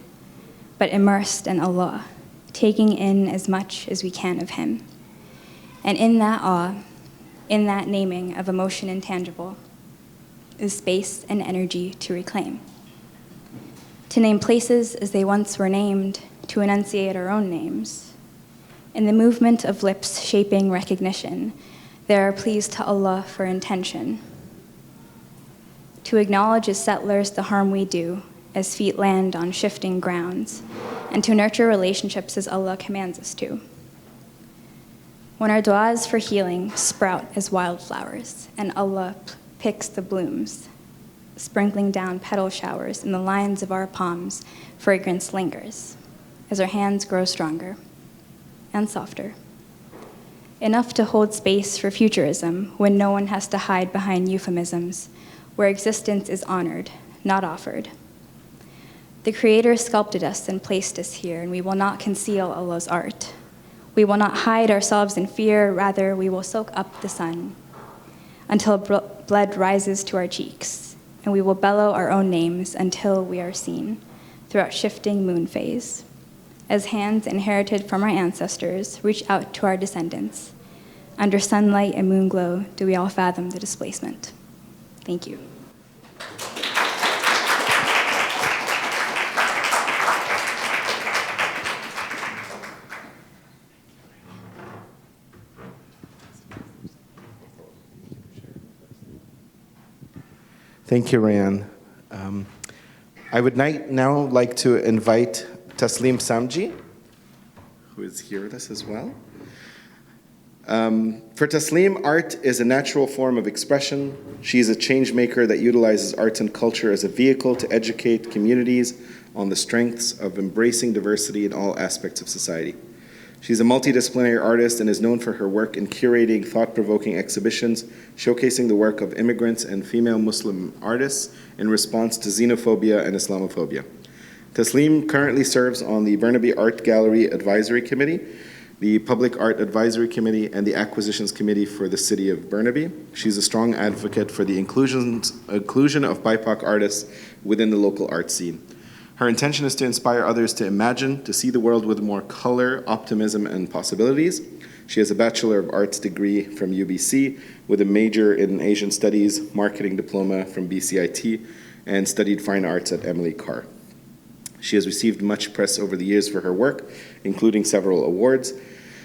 but immersed in Allah, taking in as much as we can of Him. And in that awe, in that naming of emotion intangible, is space and energy to reclaim. To name places as they once were named, to enunciate our own names. In the movement of lips shaping recognition, there are pleas to Allah for intention. To acknowledge as settlers the harm we do, as feet land on shifting grounds, and to nurture relationships as Allah commands us to. When our du'as for healing sprout as wildflowers, and Allah picks the blooms, sprinkling down petal showers in the lines of our palms, fragrance lingers as our hands grow stronger and softer, enough to hold space for futurism when no one has to hide behind euphemisms, where existence is honored, not offered. The Creator sculpted us and placed us here, and we will not conceal Allah's art. We will not hide ourselves in fear, rather we will soak up the sun until blood rises to our cheeks, and we will bellow our own names until we are seen throughout shifting moon phase. As hands inherited from our ancestors reach out to our descendants, under sunlight and moon glow do we all fathom the displacement. Thank you. Thank you, Raiyan. I would now like to invite Taslim Samji, who is here with us as well. For Taslim, art is a natural form of expression. She is a change maker that utilizes arts and culture as a vehicle to educate communities on the strengths of embracing diversity in all aspects of society. She's a multidisciplinary artist and is known for her work in curating thought-provoking exhibitions, showcasing the work of immigrants and female Muslim artists in response to xenophobia and Islamophobia. Taslim currently serves on the Burnaby Art Gallery Advisory Committee, the Public Art Advisory Committee, and the Acquisitions Committee for the City of Burnaby. She's a strong advocate for the inclusion of BIPOC artists within the local art scene. Her intention is to inspire others to imagine, to see the world with more color, optimism, and possibilities. She has a Bachelor of Arts degree from UBC with a major in Asian Studies, marketing diploma from BCIT, and studied fine arts at Emily Carr. She has received much press over the years for her work, including several awards.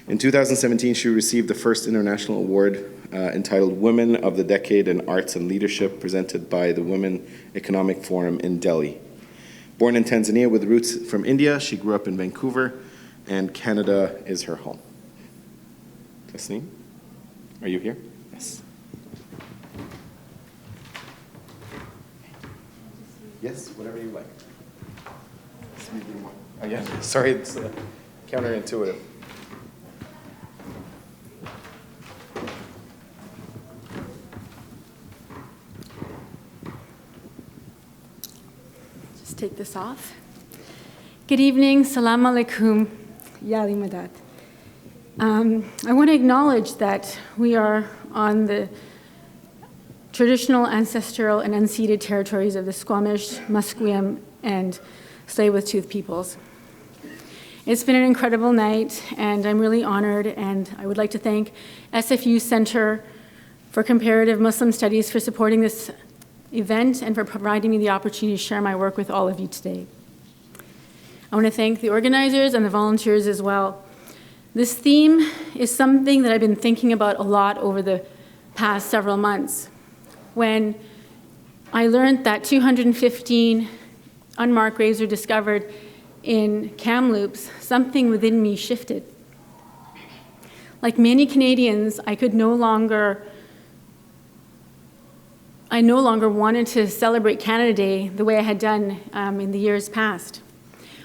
In 2017, she received the first international award entitled Women of the Decade in Arts and Leadership, presented by the Women Economic Forum in Delhi. Born in Tanzania with roots from India, she grew up in Vancouver, and Canada is her home. Taslim, are you here? Yes. Yes, whatever you like. Oh, yeah, sorry, it's counterintuitive. Just take this off. Good evening, salam alaikum, yali madat. I want to acknowledge that we are on the traditional, ancestral, and unceded territories of the Squamish, Musqueam, and Tsleil-Waututh peoples. It's been an incredible night, and I'm really honored, and I would like to thank SFU Center for Comparative Muslim Studies for supporting this event and for providing me the opportunity to share my work with all of you today. I want to thank the organizers and the volunteers as well. This theme is something that I've been thinking about a lot over the past several months. When I learned that 215 unmarked graves were discovered in Kamloops, something within me shifted. Like many Canadians, I no longer wanted to celebrate Canada Day the way I had done in the years past.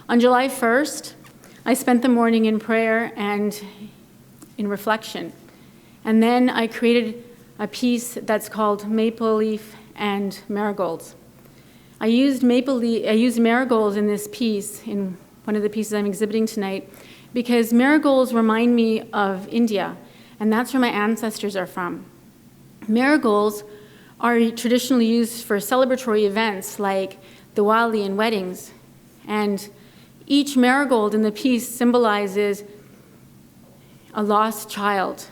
On July 1st, I spent the morning in prayer and in reflection. And then I created a piece that's called Maple Leaf and Marigolds. I used marigolds in this piece, in one of the pieces I'm exhibiting tonight, because marigolds remind me of India, and that's where my ancestors are from. Marigolds are traditionally used for celebratory events like Diwali and weddings, and each marigold in the piece symbolizes a lost child.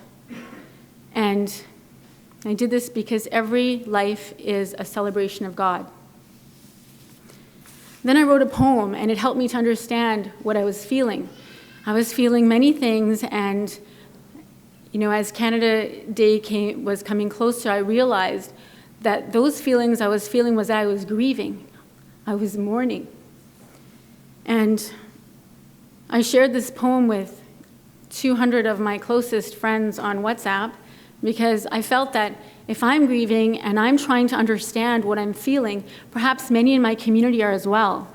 And I did this because every life is a celebration of God. Then I wrote a poem, and it helped me to understand what I was feeling. I was feeling many things, and as Canada Day was coming closer, I realized that those feelings I was feeling was that I was grieving. I was mourning. And I shared this poem with 200 of my closest friends on WhatsApp because I felt that if I'm grieving and I'm trying to understand what I'm feeling, perhaps many in my community are as well.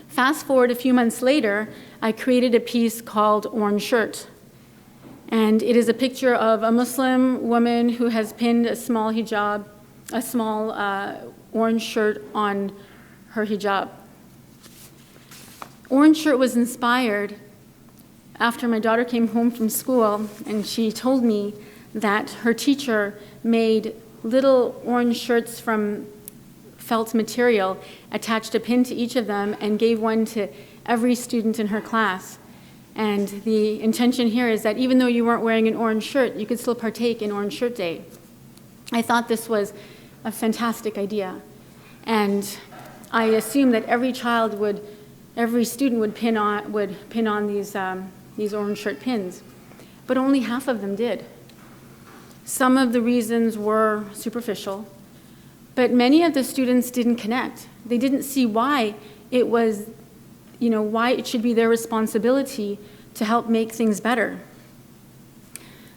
Fast forward a few months later, I created a piece called Orange Shirt. And it is a picture of a Muslim woman who has pinned a small hijab, a small orange shirt on her hijab. Orange Shirt was inspired after my daughter came home from school and she told me that her teacher made little orange shirts from felt material, attached a pin to each of them, and gave one to every student in her class. And the intention here is that even though you weren't wearing an orange shirt, you could still partake in Orange Shirt Day. I thought this was a fantastic idea. And I assumed that every student would pin on these orange shirt pins. But only half of them did. Some of the reasons were superficial, but many of the students didn't connect. They didn't see why it was, why it should be their responsibility to help make things better.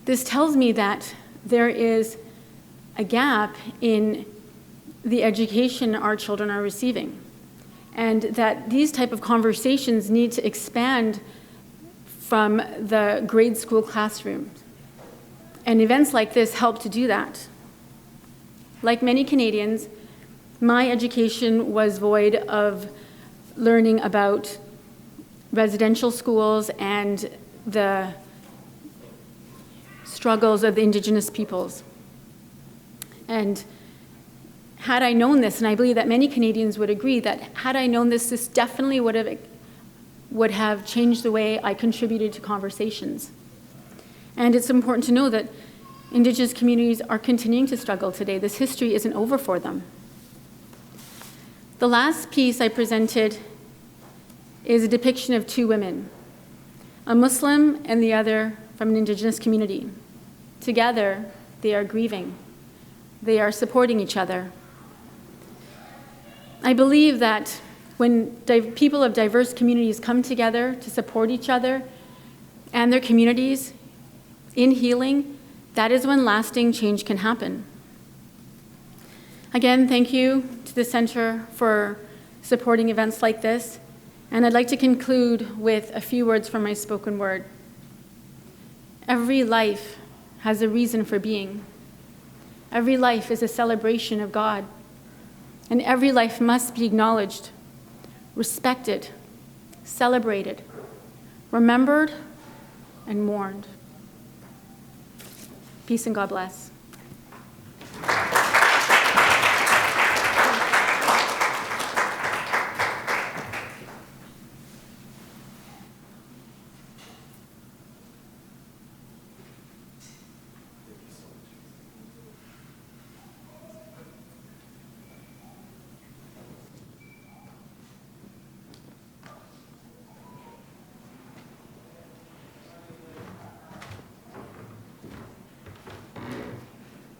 This tells me that there is a gap in the education our children are receiving, and that these type of conversations need to expand from the grade school classrooms. And events like this help to do that. Like many Canadians, my education was void of learning about residential schools and the struggles of the Indigenous peoples. And had I known this, and I believe that many Canadians would agree that had I known this, this definitely would have changed the way I contributed to conversations. And it's important to know that Indigenous communities are continuing to struggle today. This history isn't over for them. The last piece I presented is a depiction of two women, a Muslim and the other from an Indigenous community. Together, they are grieving. They are supporting each other. I believe that when people of diverse communities come together to support each other and their communities in healing, that is when lasting change can happen. Again, thank you to the Center for supporting events like this. And I'd like to conclude with a few words from my spoken word. Every life has a reason for being. Every life is a celebration of God. And every life must be acknowledged, respected, celebrated, remembered, and mourned. Peace and God bless.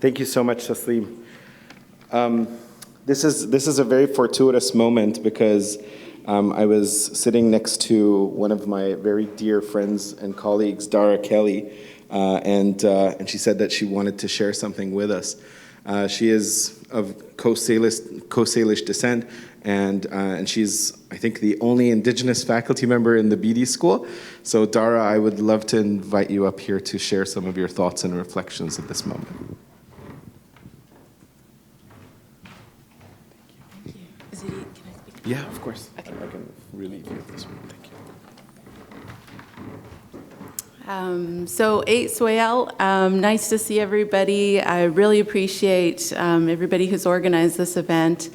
Thank you so much, Taslim. This is a very fortuitous moment because I was sitting next to one of my very dear friends and colleagues, Dara Kelly, and she said that she wanted to share something with us. She is of Coast Salish descent, and she's, I think, the only Indigenous faculty member in the BD school. So Dara, I would love to invite you up here to share some of your thoughts and reflections at this moment. Yeah, of course. Okay. I can relieve you of this one. Thank you. So, Swayel, nice to see everybody. I really appreciate everybody who's organized this event.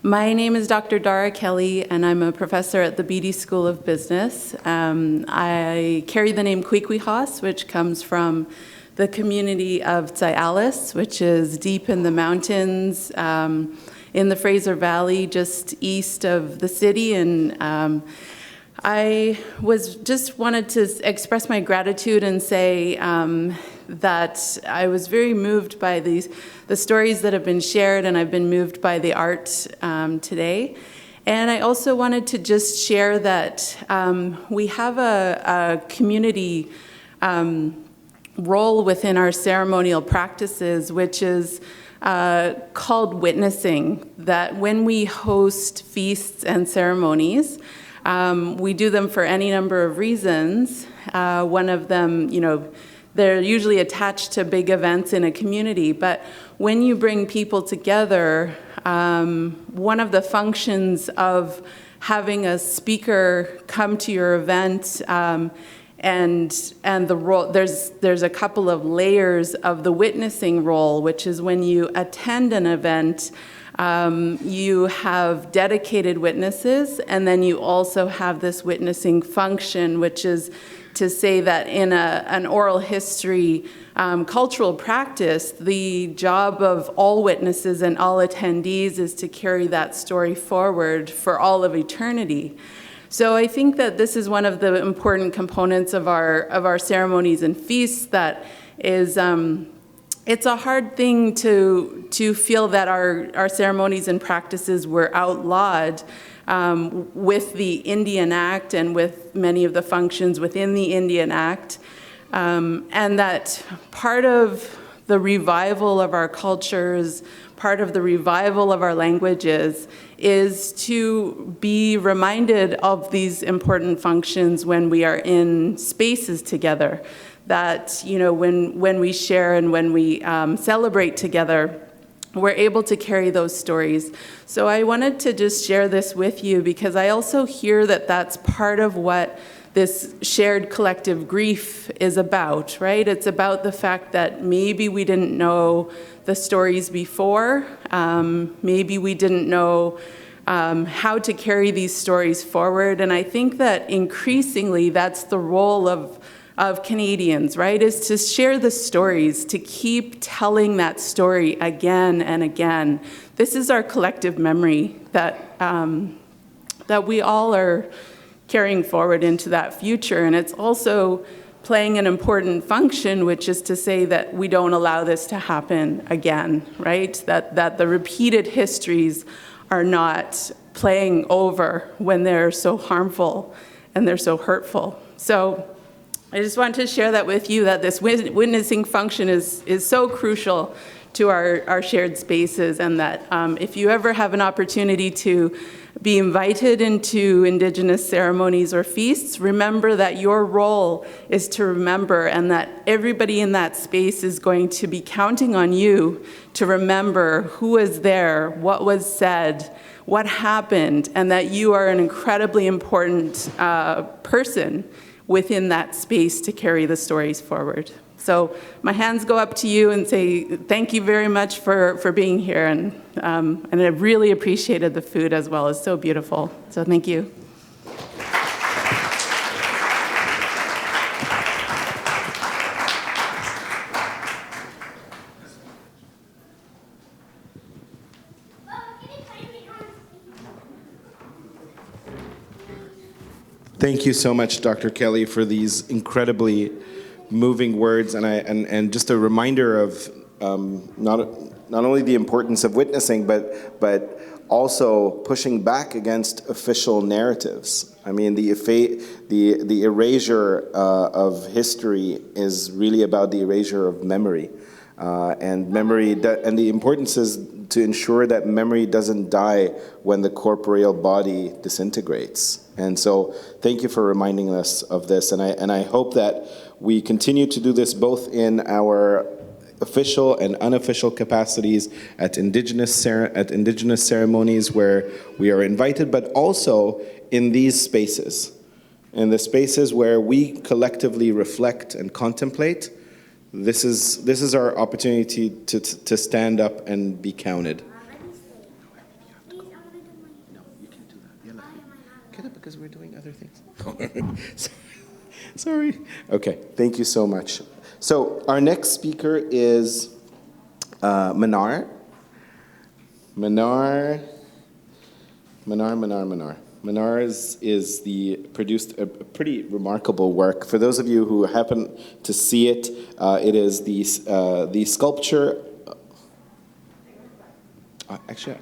My name is Dr. Dara Kelly, and I'm a professor at the BD School of Business. I carry the name Kwikwihas, which comes from the community of Tsialis, which is deep in the mountains, in the Fraser Valley, just east of the city. And I just wanted to express my gratitude and say that I was very moved by the stories that have been shared, and I've been moved by the art today. And I also wanted to just share that we have a community role within our ceremonial practices, which is called witnessing, that when we host feasts and ceremonies, we do them for any number of reasons. One of them, they're usually attached to big events in a community, but when you bring people together, one of the functions of having a speaker come to your event and the role, there's a couple of layers of the witnessing role, which is when you attend an event, you have dedicated witnesses, and then you also have this witnessing function, which is to say that in an oral history cultural practice, the job of all witnesses and all attendees is to carry that story forward for all of eternity. So I think that this is one of the important components of our ceremonies and feasts that is, it's a hard thing to feel that our ceremonies and practices were outlawed with the Indian Act and with many of the functions within the Indian Act, and that part of the revival of our cultures, part of the revival of our languages is to be reminded of these important functions when we are in spaces together. That, when we share and when we celebrate together, we're able to carry those stories. So I wanted to just share this with you because I also hear that that's part of what this shared collective grief is about, right? It's about the fact that maybe we didn't know the stories before, maybe we didn't know how to carry these stories forward, and I think that increasingly that's the role of Canadians, right, is to share the stories, to keep telling that story again and again. This is our collective memory that we all are carrying forward into that future, and it's also playing an important function, which is to say that we don't allow this to happen again, right? That the repeated histories are not playing over when they're so harmful and they're so hurtful. So I just wanted to share that with you, that this witnessing function is so crucial to our shared spaces, and that if you ever have an opportunity to be invited into Indigenous ceremonies or feasts, remember that your role is to remember, and that everybody in that space is going to be counting on you to remember who was there, what was said, what happened, and that you are an incredibly important person within that space to carry the stories forward. So my hands go up to you and say thank you very much for being here, and I really appreciated the food as well. It's so beautiful. So thank you. Thank you so much, Dr. Kelly, for these incredibly moving words, and just a reminder of not only the importance of witnessing, but also pushing back against official narratives. I mean, the erasure of history is really about the erasure of memory, and memory, and the importance is to ensure that memory doesn't die when the corporeal body disintegrates. And so thank you for reminding us of this, and I hope that we continue to do this both in our official and unofficial capacities at Indigenous ceremonies where we are invited, but also in these spaces, in the spaces where we collectively reflect and contemplate. This is our opportunity to stand up and be counted. No, you can't do that. Get up because we're doing other things. Sorry. Okay, thank you so much. So our next speaker is Manar. Manar produced a pretty remarkable work. For those of you who happen to see it, it is the sculpture. Actually,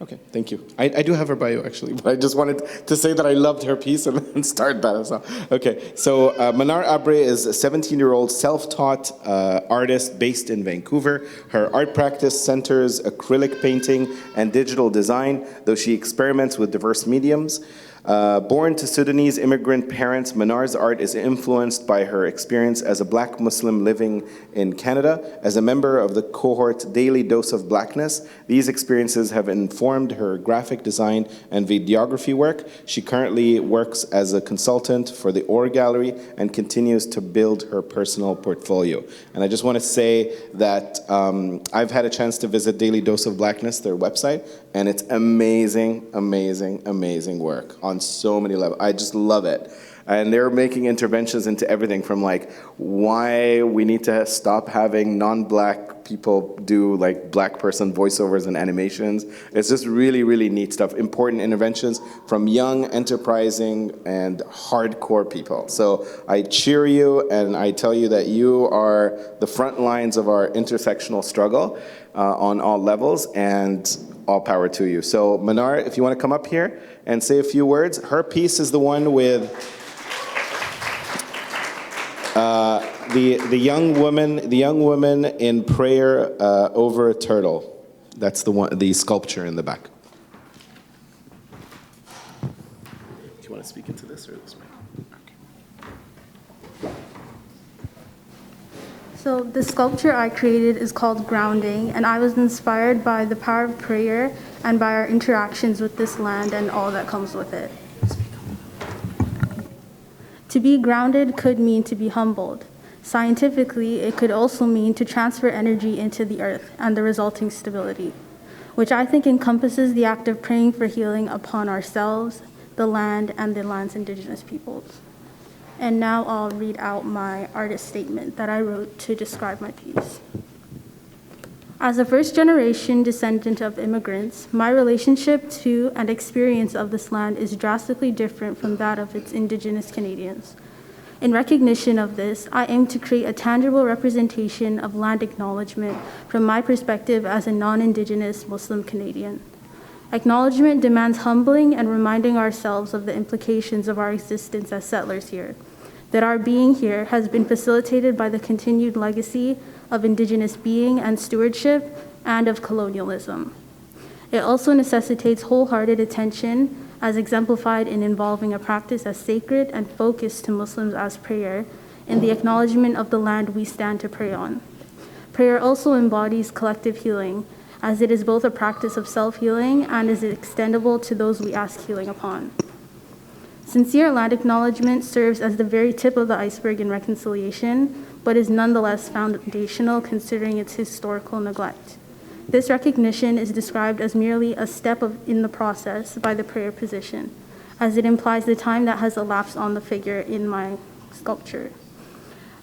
Okay, thank you. I do have her bio, actually, but I just wanted to say that I loved her piece and then start that as well. Okay, so Manar Abre is a 17-year-old self-taught artist based in Vancouver. Her art practice centers acrylic painting and digital design, though she experiments with diverse mediums. Born to Sudanese immigrant parents, Manar's art is influenced by her experience as a Black Muslim living in Canada. As a member of the cohort Daily Dose of Blackness, these experiences have informed her graphic design and videography work. She currently works as a consultant for the Ore Gallery and continues to build her personal portfolio. And I just want to say that I've had a chance to visit Daily Dose of Blackness, their website, and it's amazing, amazing, amazing work on so many levels. I just love it. And they're making interventions into everything from like why we need to stop having non-Black people do like Black person voiceovers and animations. It's just really, really neat stuff. Important interventions from young, enterprising, and hardcore people. So I cheer you and I tell you that you are the front lines of our intersectional struggle on all levels, and all power to you. So Manar, if you want to come up here and say a few words. Her piece is the one with the young woman in prayer over a turtle. That's the sculpture in the back. Do you want to speak into this or this way? So the sculpture I created is called Grounding, and I was inspired by the power of prayer and by our interactions with this land and all that comes with it. To be grounded could mean to be humbled. Scientifically, it could also mean to transfer energy into the earth and the resulting stability, which I think encompasses the act of praying for healing upon ourselves, the land, and the land's indigenous peoples. And now I'll read out my artist statement that I wrote to describe my piece. As a first-generation descendant of immigrants, my relationship to and experience of this land is drastically different from that of its Indigenous Canadians. In recognition of this, I aim to create a tangible representation of land acknowledgement from my perspective as a non-Indigenous Muslim Canadian. Acknowledgement demands humbling and reminding ourselves of the implications of our existence as settlers here, that our being here has been facilitated by the continued legacy of Indigenous being and stewardship and of colonialism. It also necessitates wholehearted attention as exemplified in involving a practice as sacred and focused to Muslims as prayer in the acknowledgement of the land we stand to pray on. Prayer also embodies collective healing, as it is both a practice of self-healing and is extendable to those we ask healing upon. Sincere land acknowledgement serves as the very tip of the iceberg in reconciliation, but is nonetheless foundational considering its historical neglect. This recognition is described as merely a step in the process by the prayer position, as it implies the time that has elapsed on the figure in my sculpture.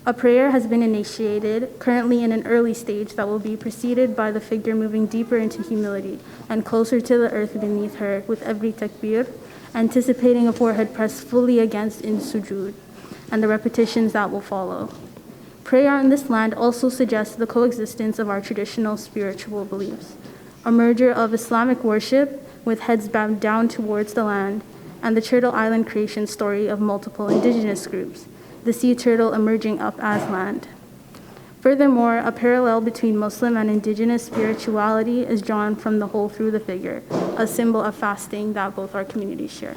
A prayer has been initiated, currently in an early stage that will be preceded by the figure moving deeper into humility and closer to the earth beneath her with every takbir, anticipating a forehead pressed fully against in sujood, and the repetitions that will follow. Prayer on this land also suggests the coexistence of our traditional spiritual beliefs, a merger of Islamic worship with heads bowed down towards the land, and the Turtle Island creation story of multiple indigenous groups, the sea turtle emerging up as land. Furthermore, a parallel between Muslim and indigenous spirituality is drawn from the hole through the figure, a symbol of fasting that both our communities share.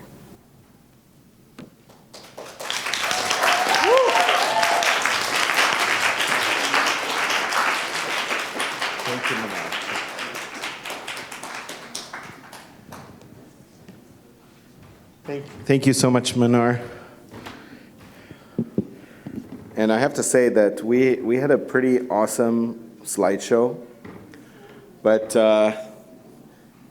Thank you so much, Manar. And I have to say that we had a pretty awesome slideshow, but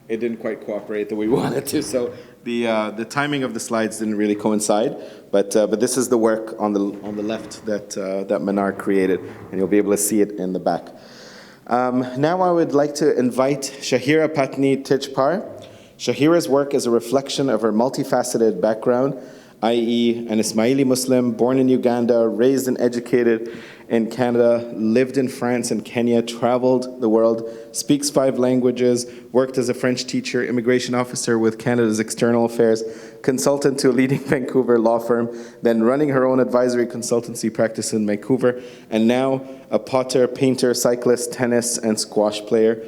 it didn't quite cooperate the way we wanted to. So the timing of the slides didn't really coincide. But this is the work on the left that Manar created, and you'll be able to see it in the back. Now I would like to invite Shahira Patni Tijpar. Shahira's work is a reflection of her multifaceted background, i.e. an Ismaili Muslim, born in Uganda, raised and educated in Canada, lived in France and Kenya, traveled the world, speaks 5 languages, worked as a French teacher, immigration officer with Canada's External Affairs, consultant to a leading Vancouver law firm, then running her own advisory consultancy practice in Vancouver, and now a potter, painter, cyclist, tennis, and squash player.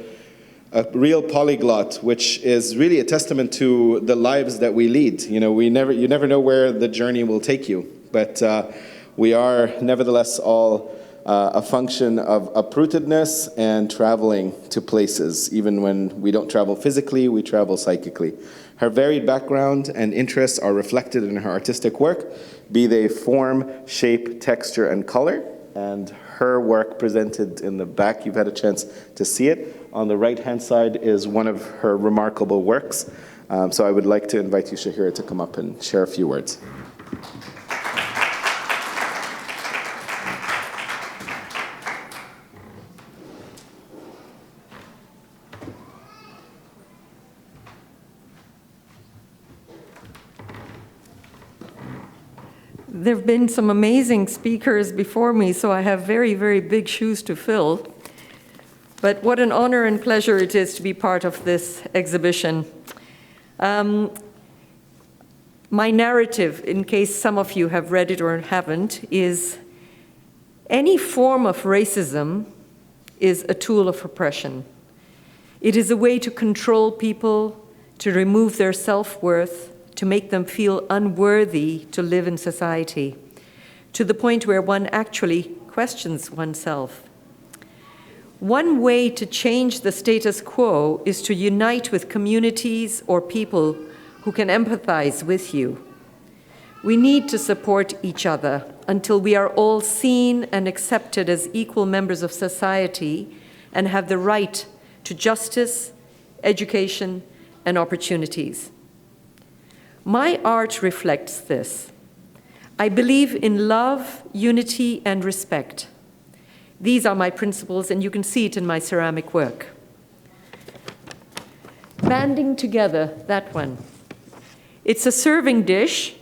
A real polyglot, which is really a testament to the lives that we lead. You know, you never know where the journey will take you, but we are nevertheless all a function of uprootedness and traveling to places. Even when we don't travel physically, we travel psychically. Her varied background and interests are reflected in her artistic work, be they form, shape, texture, and color. And her work presented in the back, you've had a chance to see it. On the right-hand side is one of her remarkable works. So I would like to invite you, Shahira, to come up and share a few words. There have been some amazing speakers before me, so I have very, very big shoes to fill. But what an honor and pleasure it is to be part of this exhibition. My narrative, in case some of you have read it or haven't, is any form of racism is a tool of oppression. It is a way to control people, to remove their self-worth, to make them feel unworthy to live in society, to the point where one actually questions oneself. One way to change the status quo is to unite with communities or people who can empathize with you. We need to support each other until we are all seen and accepted as equal members of society and have the right to justice, education, and opportunities. My art reflects this. I believe in love, unity, and respect. These are my principles, and you can see it in my ceramic work. Banding together, that one. It's a serving dish,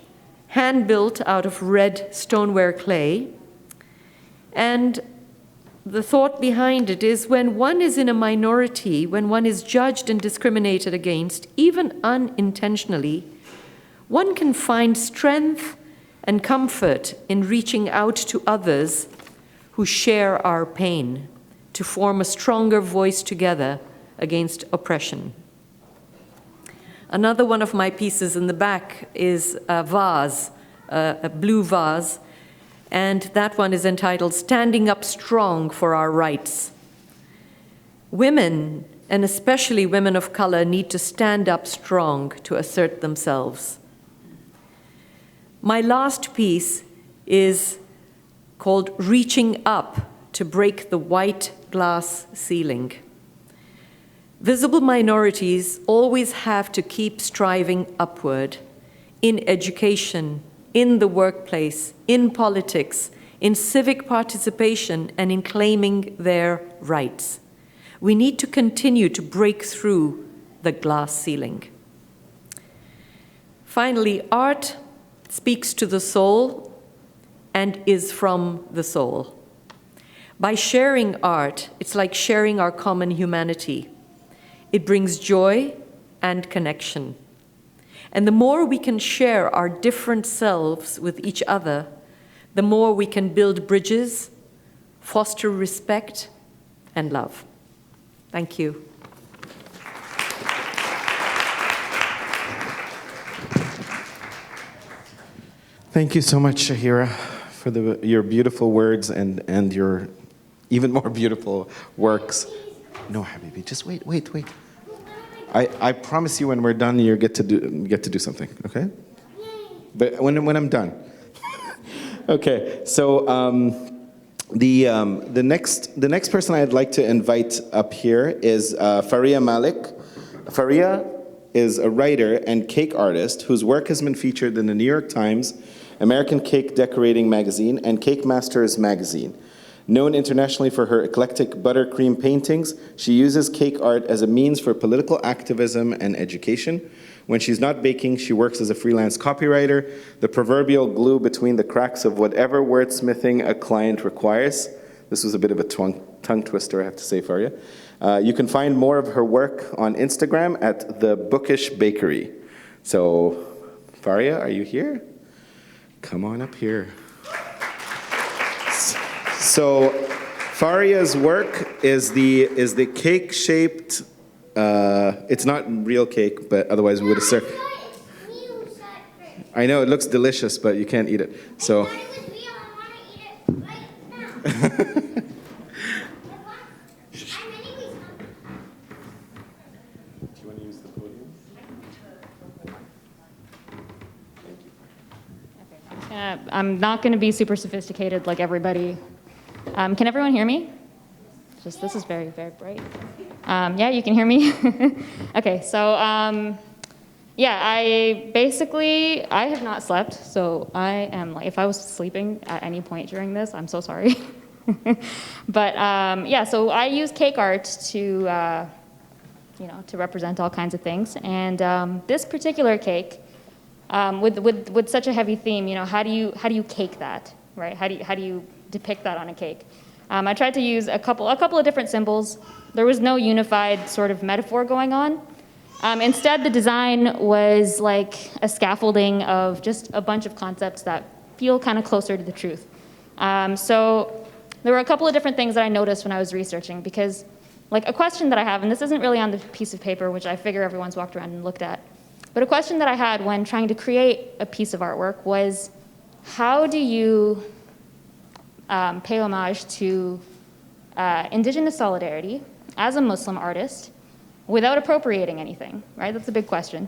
hand-built out of red stoneware clay. And the thought behind it is when one is in a minority, when one is judged and discriminated against, even unintentionally, one can find strength and comfort in reaching out to others who share our pain to form a stronger voice together against oppression. Another one of my pieces in the back is a vase, a blue vase, and that one is entitled "Standing Up Strong for Our Rights." Women, and especially women of color, need to stand up strong to assert themselves. My last piece is called "Reaching Up to Break the White Glass Ceiling." Visible minorities always have to keep striving upward in education, in the workplace, in politics, in civic participation, and in claiming their rights. We need to continue to break through the glass ceiling. Finally, art speaks to the soul and is from the soul. By sharing art, it's like sharing our common humanity. It brings joy and connection. And the more we can share our different selves with each other, the more we can build bridges, foster respect, and love. Thank you. Thank you so much, Shahira, for your beautiful words and your even more beautiful works. No, Habibi, just wait. I promise you when we're done, you get to do something, okay? But when I'm done. Okay, so the next person I'd like to invite up here is Raiyan Malik. Faria is a writer and cake artist whose work has been featured in the New York Times, American Cake Decorating Magazine, and Cake Masters Magazine. Known internationally for her eclectic buttercream paintings, she uses cake art as a means for political activism and education. When she's not baking, she works as a freelance copywriter, the proverbial glue between the cracks of whatever wordsmithing a client requires. This was a bit of a tongue twister, I have to say, Faria. You can find more of her work on Instagram at The Bookish Bakery. So, Faria, are you here? Come on up here. So, Faria's work is the cake-shaped. It's not real cake, but otherwise we would have served. I know it looks delicious, but you can't eat it. So. I'm not going to be super sophisticated like everybody. Can everyone hear me? This is very, very bright. Yeah, you can hear me? Okay, so yeah, I have not slept, so I am, like, if I was sleeping at any point during this, I'm so sorry. But yeah, so I use cake art to, to represent all kinds of things. And this particular cake, with such a heavy theme, how do you cake that, right? How do you depict that on a cake? I tried to use a couple of different symbols. There was no unified sort of metaphor going on. Instead, the design was like a scaffolding of just a bunch of concepts that feel kind of closer to the truth. So there were a couple of different things that I noticed when I was researching, because like a question that I have, and this isn't really on the piece of paper, which I figure everyone's walked around and looked at, but a question that I had when trying to create a piece of artwork was, how do you pay homage to Indigenous solidarity as a Muslim artist without appropriating anything, right? That's a big question.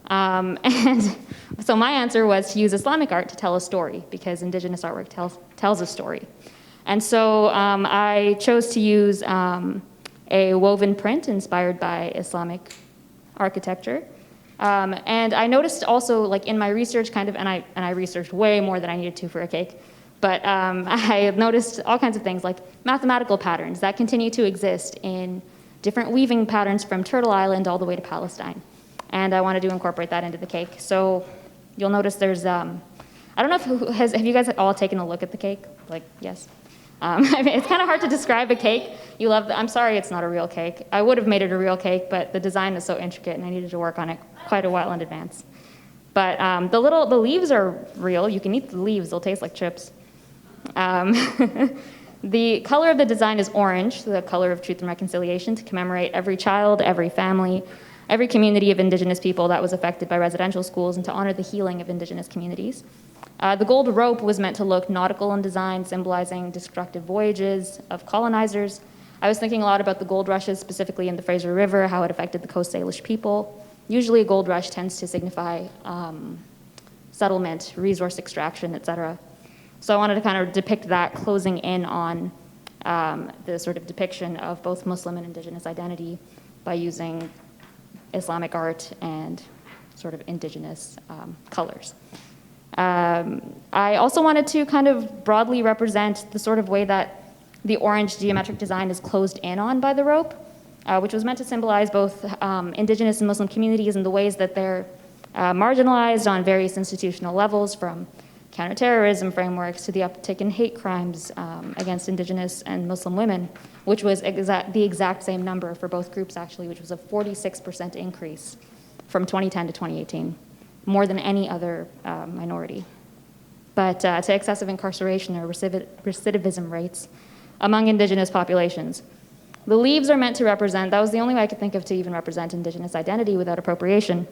And so my answer was to use Islamic art to tell a story, because Indigenous artwork tells a story. And so I chose to use a woven print inspired by Islamic architecture. And I noticed also, like in my research, and I researched way more than I needed to for a cake, but I noticed all kinds of things like mathematical patterns that continue to exist in different weaving patterns from Turtle Island all the way to Palestine. And I wanted to incorporate that into the cake. So you'll notice there's, I don't know if have you guys all taken a look at the cake? Like, yes. I mean, it's kind of hard to describe a cake. I'm sorry it's not a real cake. I would have made it a real cake, but the design is so intricate and I needed to work on it quite a while in advance. But the leaves are real. You can eat the leaves, they'll taste like chips. The color of the design is orange, the color of truth and reconciliation, to commemorate every child, every family, every community of Indigenous people that was affected by residential schools, and to honor the healing of Indigenous communities. The gold rope was meant to look nautical in design, symbolizing destructive voyages of colonizers. I was thinking a lot about the gold rushes, specifically in the Fraser River, how it affected the Coast Salish people. Usually a gold rush tends to signify settlement, resource extraction, etc. So I wanted to kind of depict that, closing in on the sort of depiction of both Muslim and Indigenous identity by using Islamic art and sort of Indigenous colors. I also wanted to kind of broadly represent the sort of way that the orange geometric design is closed in on by the rope, which was meant to symbolize both Indigenous and Muslim communities and the ways that they're marginalized on various institutional levels, from counterterrorism frameworks to the uptick in hate crimes against Indigenous and Muslim women, which was the exact same number for both groups, actually, which was a 46% increase from 2010 to 2018, more than any other minority. But to excessive incarceration or recidivism rates among Indigenous populations. The leaves are meant to represent, that was the only way I could think of to even represent Indigenous identity without appropriation,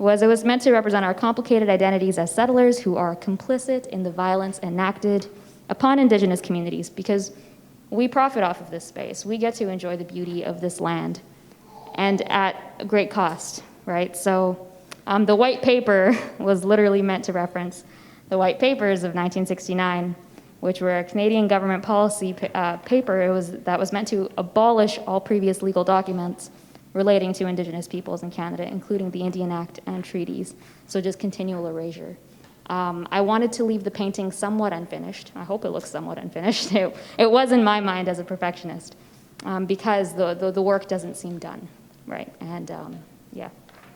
it was meant to represent our complicated identities as settlers who are complicit in the violence enacted upon Indigenous communities, because we profit off of this space. We get to enjoy the beauty of this land, and at a great cost, right? So the white paper was literally meant to reference the white papers of 1969, which were a Canadian government policy paper that was meant to abolish all previous legal documents relating to Indigenous peoples in Canada, including the Indian Act and treaties, so just continual erasure. I wanted to leave the painting somewhat unfinished. I hope it looks somewhat unfinished. It was in my mind as a perfectionist, because the work doesn't seem done, right? And yeah,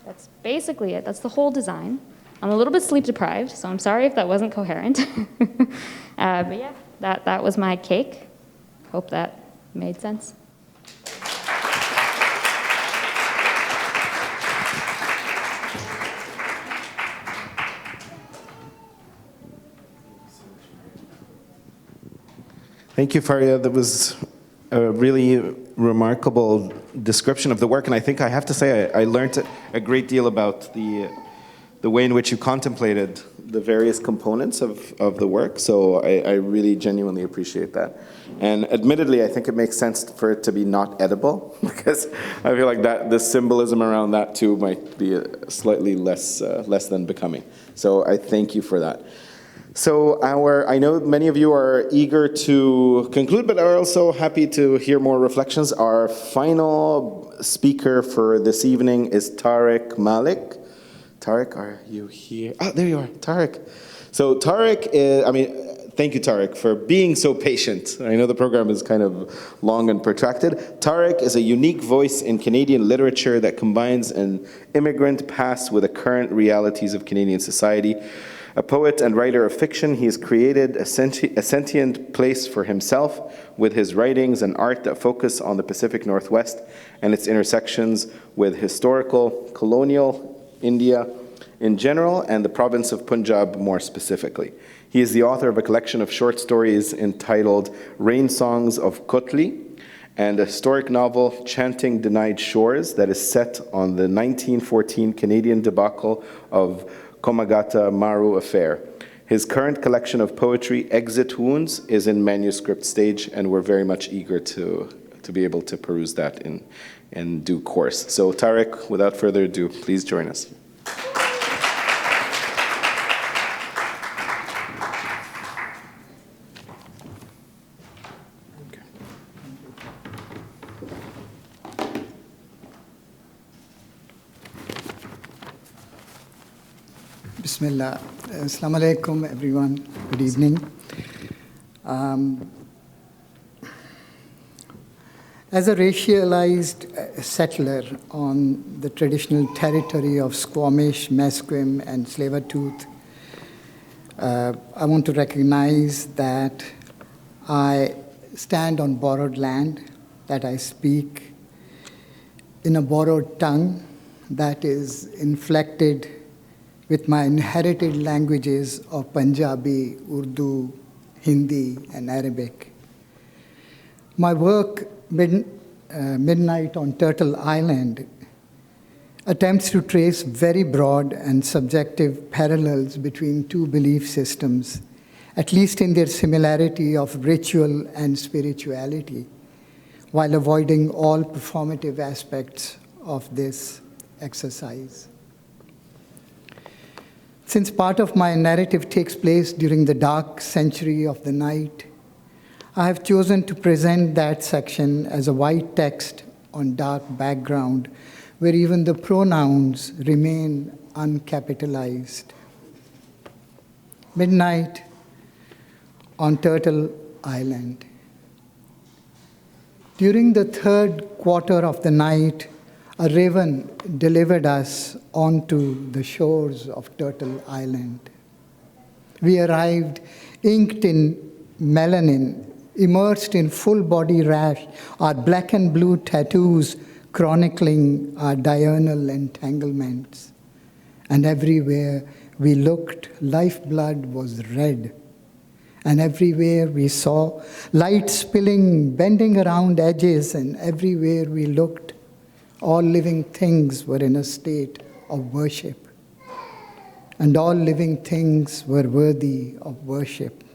That's basically it. That's the whole design. I'm a little bit sleep deprived, so I'm sorry if that wasn't coherent. But yeah, that was my cake. Hope that made sense. Thank you, Faria. That was a really remarkable description of the work, and I think I have to say I learned a great deal about the way in which you contemplated the various components of the work, so I really genuinely appreciate that. And admittedly, I think it makes sense for it to be not edible, because I feel like that the symbolism around that too might be slightly less than becoming. So I thank you for that. So I know many of you are eager to conclude, but are also happy to hear more reflections. Our final speaker for this evening is Tariq Malik. Tariq, are you here? Ah, there you are, Tariq. So Tariq is, thank you, Tariq, for being so patient. I know the program is kind of long and protracted. Tariq is a unique voice in Canadian literature that combines an immigrant past with the current realities of Canadian society. A poet and writer of fiction, he has created a sentient place for himself with his writings and art that focus on the Pacific Northwest and its intersections with historical, colonial India in general and the province of Punjab more specifically. He is the author of a collection of short stories entitled Rain Songs of Kotli and a historic novel, Chanting Denied Shores, that is set on the 1914 Canadian debacle of Komagata Maru affair. His current collection of poetry, Exit Wounds, is in manuscript stage, and we're very much eager to be able to peruse that in due course. So Tariq, without further ado, please join us. Bismillah. Assalamu alaikum, everyone. Good evening. As a racialized settler on the traditional territory of Squamish, Musqueam, and Tsleil-Waututh, I want to recognize that I stand on borrowed land, that I speak in a borrowed tongue that is inflected with my inherited languages of Punjabi, Urdu, Hindi, and Arabic. My work, Midnight on Turtle Island, attempts to trace very broad and subjective parallels between two belief systems, at least in their similarity of ritual and spirituality, while avoiding all performative aspects of this exercise. Since part of my narrative takes place during the dark century of the night, I have chosen to present that section as a white text on dark background, where even the pronouns remain uncapitalized. Midnight on Turtle Island. During the third quarter of the night, a raven delivered us onto the shores of Turtle Island. We arrived inked in melanin, immersed in full body rash, our black and blue tattoos chronicling our diurnal entanglements. And everywhere we looked, lifeblood was red. And everywhere we saw light spilling, bending around edges, and everywhere we looked, all living things were in a state of worship. And all living things were worthy of worship.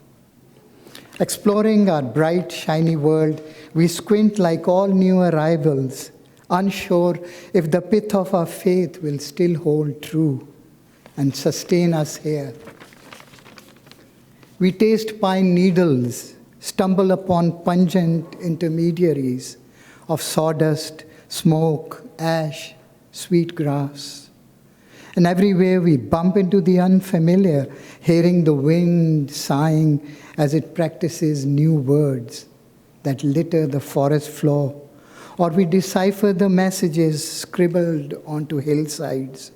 Exploring our bright, shiny world, we squint like all new arrivals, unsure if the pith of our faith will still hold true and sustain us here. We taste pine needles, stumble upon pungent intermediaries of sawdust, smoke, ash, sweet grass. And everywhere we bump into the unfamiliar, hearing the wind sighing as it practices new words that litter the forest floor, or we decipher the messages scribbled onto hillsides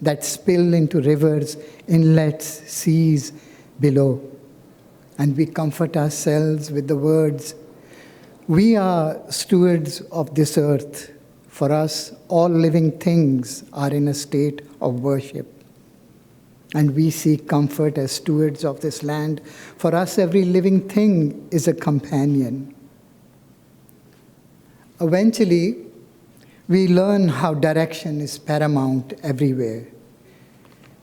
that spill into rivers, inlets, seas below. And we comfort ourselves with the words, "We are stewards of this earth. For us, all living things are in a state of worship. And we seek comfort as stewards of this land. For us, every living thing is a companion." Eventually, we learn how direction is paramount everywhere.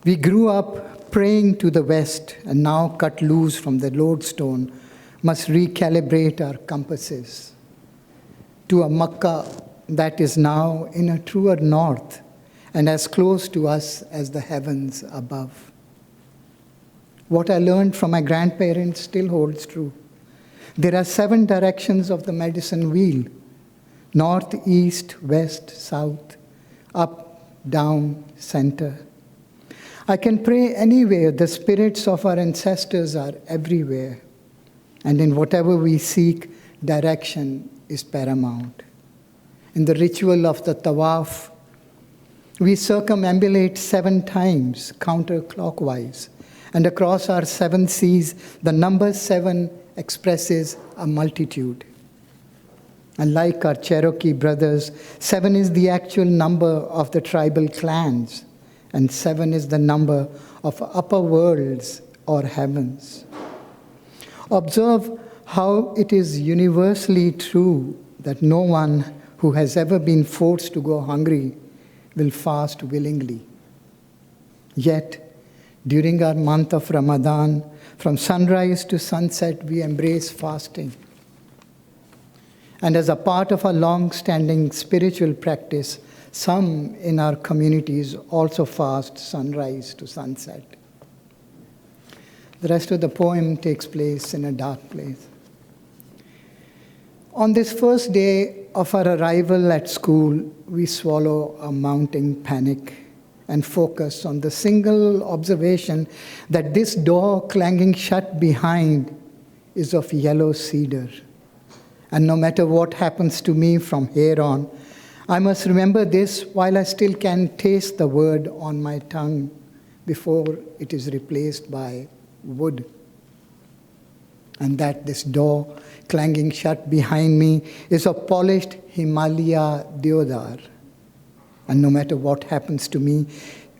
We grew up praying to the west, and now cut loose from the lodestone, must recalibrate our compasses to a Makkah that is now in a truer north and as close to us as the heavens above. What I learned from my grandparents still holds true. There are 7 directions of the medicine wheel: north, east, west, south, up, down, center. I can pray anywhere. The spirits of our ancestors are everywhere. And in whatever we seek, direction is paramount. In the ritual of the tawaf, we circumambulate 7 times counterclockwise. And across our 7 seas, the number 7 expresses a multitude. And like our Cherokee brothers, 7 is the actual number of the tribal clans, and 7 is the number of upper worlds or heavens. Observe how it is universally true that no one who has ever been forced to go hungry will fast willingly. Yet, during our month of Ramadan, from sunrise to sunset, we embrace fasting. And as a part of our long-standing spiritual practice, some in our communities also fast sunrise to sunset. The rest of the poem takes place in a dark place. On this first day of our arrival at school, we swallow a mounting panic and focus on the single observation that this door clanging shut behind is of yellow cedar. And no matter what happens to me from here on, I must remember this while I still can taste the word on my tongue before it is replaced by wood. And that this door clanging shut behind me is of polished Himalaya deodar. And no matter what happens to me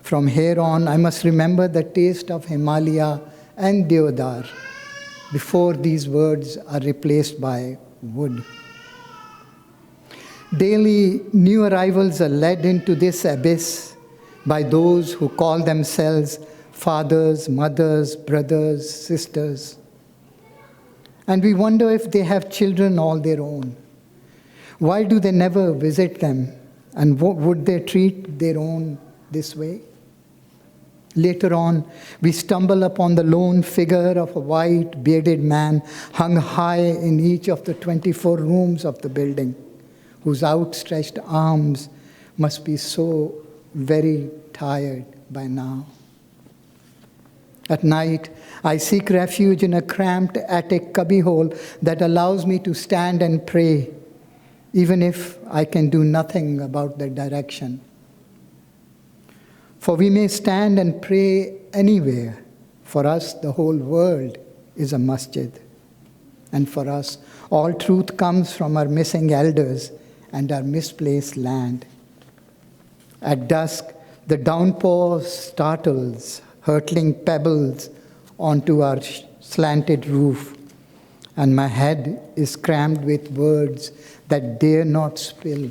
from here on, I must remember the taste of Himalaya and deodar before these words are replaced by wood. Daily, new arrivals are led into this abyss by those who call themselves fathers, mothers, brothers, sisters. And we wonder if they have children all their own. Why do they never visit them? And would they treat their own this way? Later on, we stumble upon the lone figure of a white, bearded man hung high in each of the 24 rooms of the building, whose outstretched arms must be so very tired by now. At night, I seek refuge in a cramped attic cubbyhole that allows me to stand and pray, even if I can do nothing about the direction. For we may stand and pray anywhere. For us, the whole world is a masjid. And for us, all truth comes from our missing elders and our misplaced land. At dusk, the downpour startles, hurtling pebbles onto our slanted roof, and my head is crammed with words that dare not spill.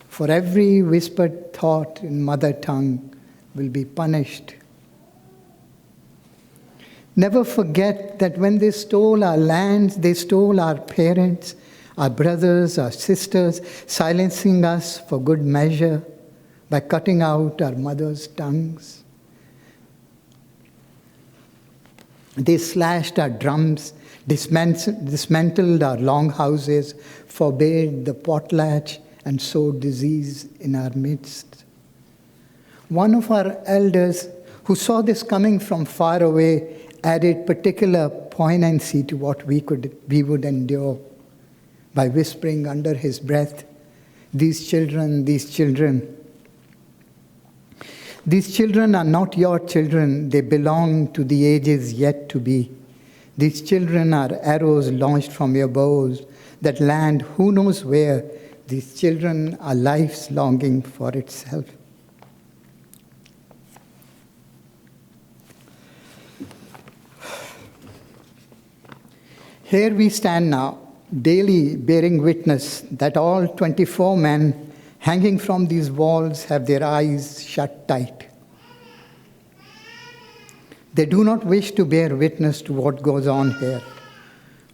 For every whispered thought in mother tongue will be punished. Never forget that when they stole our lands, they stole our parents, our brothers, our sisters, silencing us for good measure by cutting out our mothers' tongues. They slashed our drums, dismantled our longhouses, forbade the potlatch, and sowed disease in our midst. One of our elders, who saw this coming from far away, added particular poignancy to what we would endure. by whispering under his breath, these children, these children. These children are not your children. They belong to the ages yet to be. These children are arrows launched from your bows that land who knows where. These children are life's longing for itself. Here we stand now, daily bearing witness that all 24 men hanging from these walls have their eyes shut tight. They do not wish to bear witness to what goes on here,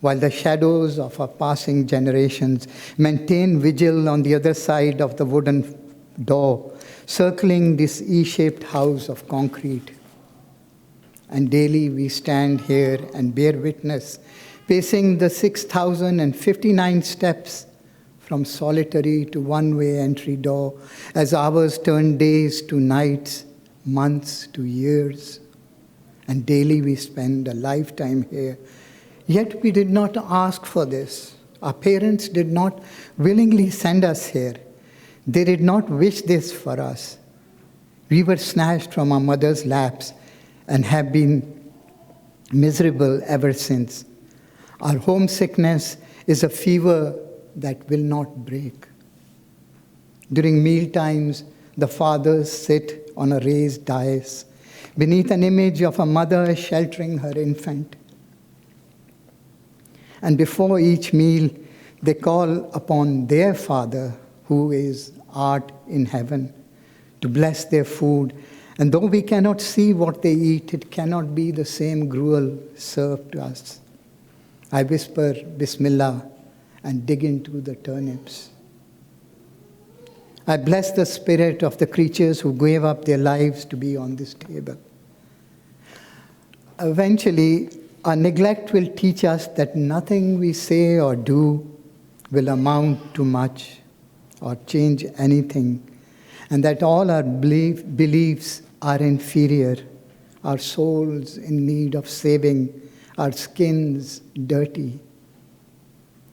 while the shadows of our passing generations maintain vigil on the other side of the wooden door, circling this E-shaped house of concrete. And daily we stand here and bear witness, pacing the 6,059 steps from solitary to one-way entry door, as hours turn days to nights, months to years. And daily we spend a lifetime here. Yet we did not ask for this. Our parents did not willingly send us here. They did not wish this for us. We were snatched from our mother's laps and have been miserable ever since. Our homesickness is a fever that will not break. During meal times, the fathers sit on a raised dais beneath an image of a mother sheltering her infant. And before each meal, they call upon their Father, who is art in heaven, to bless their food. And though we cannot see what they eat, it cannot be the same gruel served to us. I whisper Bismillah and dig into the turnips. I bless the spirit of the creatures who gave up their lives to be on this table. Eventually, our neglect will teach us that nothing we say or do will amount to much or change anything, and that all our beliefs are inferior, our souls in need of saving, our skins dirty.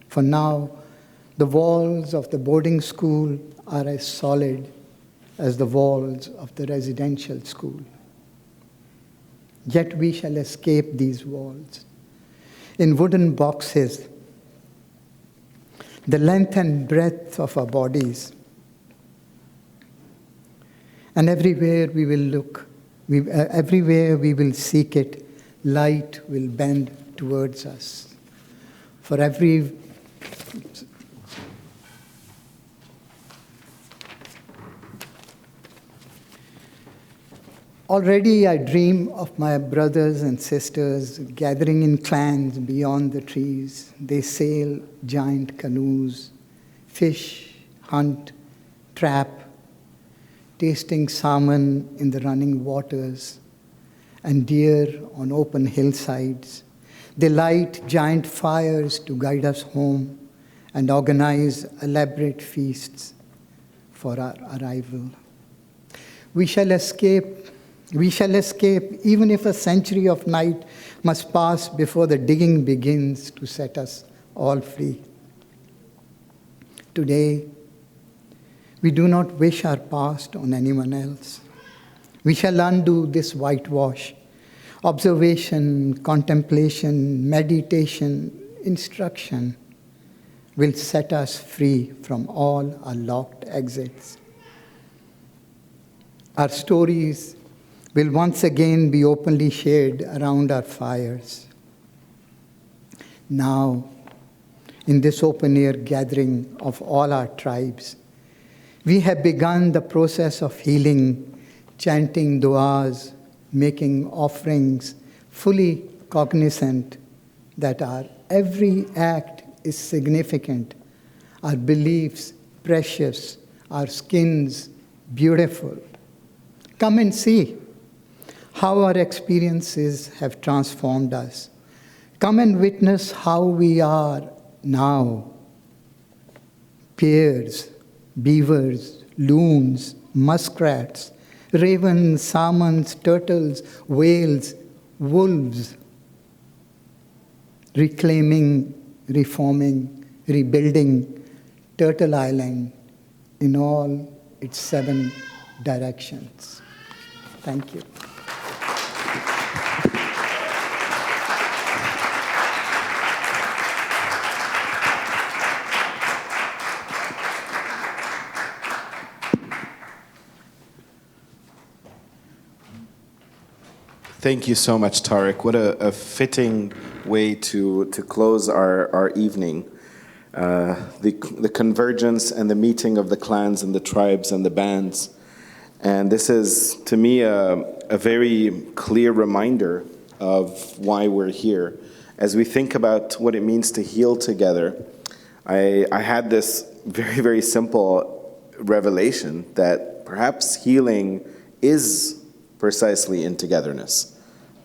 For now, the walls of the boarding school are as solid as the walls of the residential school. Yet we shall escape these walls. In wooden boxes, the length and breadth of our bodies. And everywhere we will look, everywhere we will seek it, light will bend towards us. For every Already I dream of my brothers and sisters gathering in clans beyond the trees. They sail giant canoes, fish, hunt, trap, tasting salmon in the running waters and deer on open hillsides. They light giant fires to guide us home and organize elaborate feasts for our arrival. We shall escape, even if a century of night must pass before the digging begins to set us all free. Today, we do not wish our past on anyone else. We shall undo this whitewash. Observation, contemplation, meditation, instruction will set us free from all our locked exits. Our stories will once again be openly shared around our fires. Now, in this open-air gathering of all our tribes, we have begun the process of healing, chanting du'as, making offerings, fully cognizant that our every act is significant, our beliefs precious, our skins beautiful. Come and see how our experiences have transformed us. Come and witness how we are now. Pears, beavers, loons, muskrats, ravens, salmons, turtles, whales, wolves, reclaiming, reforming, rebuilding Turtle Island in all its 7 directions. Thank you. Thank you so much, Tariq. What a fitting way to close our evening. The convergence and the meeting of the clans and the tribes and the bands. And this is, to me, a very clear reminder of why we're here. As we think about what it means to heal together, I had this very, very simple revelation that perhaps healing is precisely in togetherness.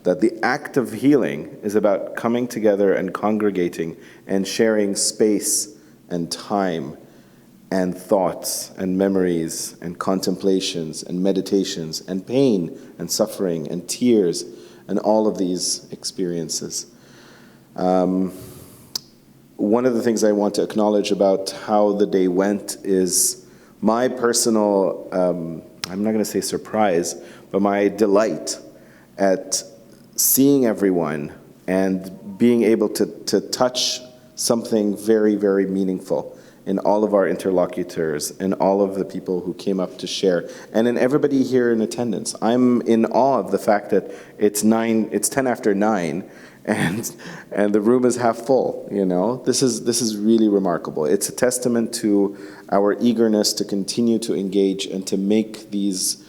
That the act of healing is about coming together and congregating and sharing space and time and thoughts and memories and contemplations and meditations and pain and suffering and tears and all of these experiences. One of the things I want to acknowledge about how the day went is my personal, I'm not going to say surprise, but my delight at seeing everyone and being able to touch something very, very meaningful in all of our interlocutors and all of the people who came up to share, and in everybody here in attendance. I'm in awe of the fact that it's 10 after 9, and the room is half full. You know, this is really remarkable. It's a testament to our eagerness to continue to engage and to make these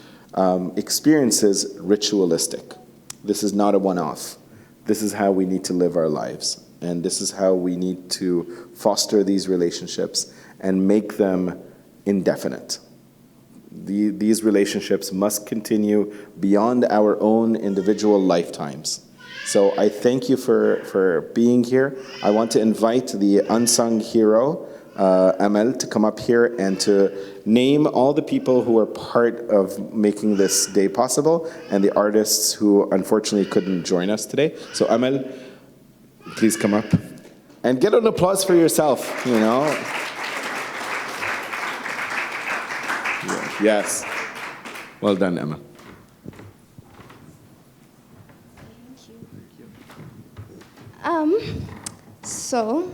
experiences ritualistic. This is not a one-off. This is how we need to live our lives. And this is how we need to foster these relationships and make them indefinite. These relationships must continue beyond our own individual lifetimes. So I thank you for being here. I want to invite the unsung hero, Amal, to come up here and to name all the people who are part of making this day possible and the artists who unfortunately couldn't join us today. So Amal, please come up and get an applause for yourself, you know. Yes. Well done, Emma. So,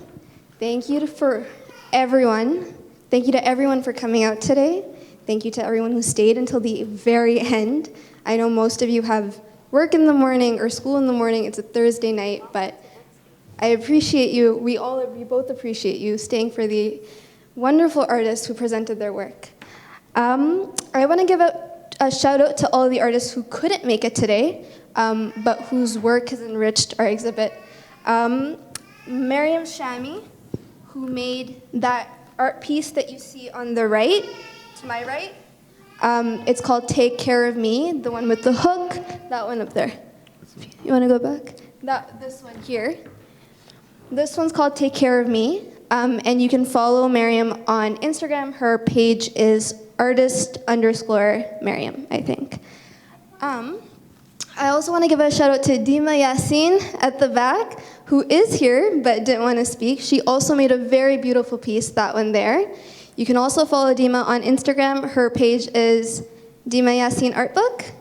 thank you for everyone. Thank you to everyone for coming out today. Thank you to everyone who stayed until the very end. I know most of you have work in the morning or school in the morning. It's a Thursday night, but I appreciate you. We both appreciate you staying for the wonderful artists who presented their work. I want to give a shout out to all the artists who couldn't make it today, but whose work has enriched our exhibit. Mariam Shami, who made that art piece that you see on the right, to my right. It's called Take Care of Me, the one with the hook, that one up there. You want to go back? This one here. This one's called Take Care of Me, and you can follow Mariam on Instagram. Her page is artist_Mariam, I think. I also want to give a shout out to Dima Yassine at the back, who is here but didn't want to speak. She also made a very beautiful piece, that one there. You can also follow Dima on Instagram. Her page is Dima Yassine Artbook.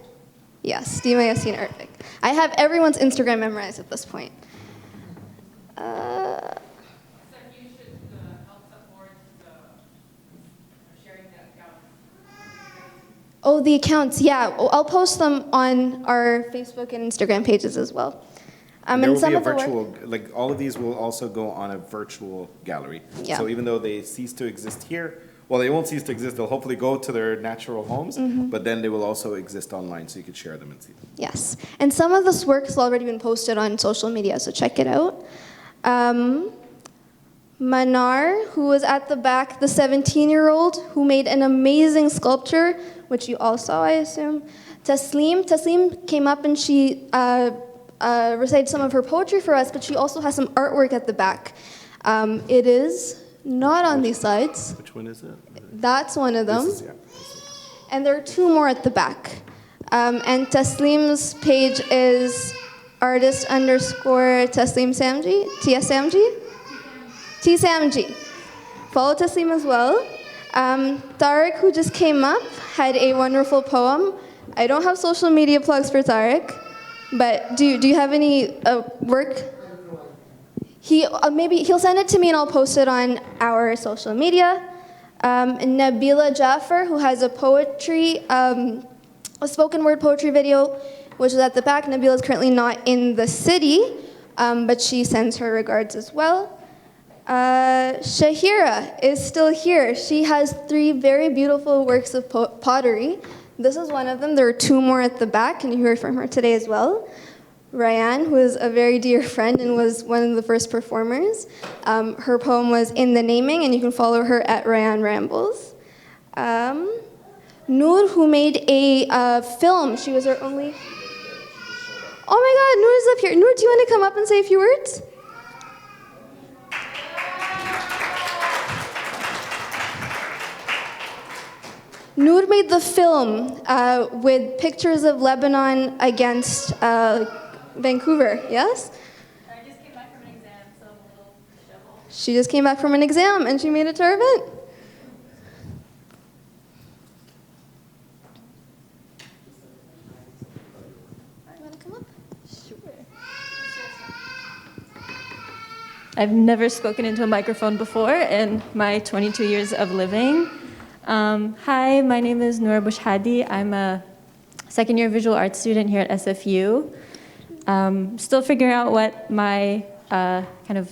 Yes, Dima Yassine Artbook. I have everyone's Instagram memorized at this point. Oh, the accounts, yeah. I'll post them on our Facebook and Instagram pages as well. There will be a virtual, like all of these will also go on a virtual gallery. Yeah. So even though they cease to exist here, well, they won't cease to exist. They'll hopefully go to their natural homes, but then they will also exist online so you could share them and see them. Yes, and some of this work has already been posted on social media, so check it out. Manar, who was at the back, the 17-year-old who made an amazing sculpture, which you all saw, I assume. Taslim came up and she recited some of her poetry for us, but she also has some artwork at the back. It is not on these slides. Which one is it? That's one of them. This is, yeah. And there are 2 more at the back. And Taslim's page is artist_Taslim Samji, TS Samji? T Samji. Follow Taslim as well. Tariq, who just came up, had a wonderful poem. I don't have social media plugs for Tariq, but do you have any work? Maybe he'll send it to me and I'll post it on our social media. And Nabila Jaffer, who has a spoken word poetry video, which is at the back. Nabila is currently not in the city, but she sends her regards as well. Shahira is still here. She has 3 very beautiful works of pottery. This is one of them. There are 2 more at the back, and you heard from her today as well. Raiyan, who is a very dear friend and was one of the first performers. Her poem was In the Naming, and you can follow her at Raiyan Rambles. Noor, who made a film. She was our only... Oh my God, Noor is up here. Noor, do you want to come up and say a few words? Noor made the film with pictures of Lebanon against Vancouver, yes? I just came back from an exam, so I'm a little disheveled. She just came back from an exam and she made it to our event. I've never spoken into a microphone before in my 22 years of living. Hi, my name is Noor Bushhadi. I'm a second-year visual arts student here at SFU. Still figuring out what my kind of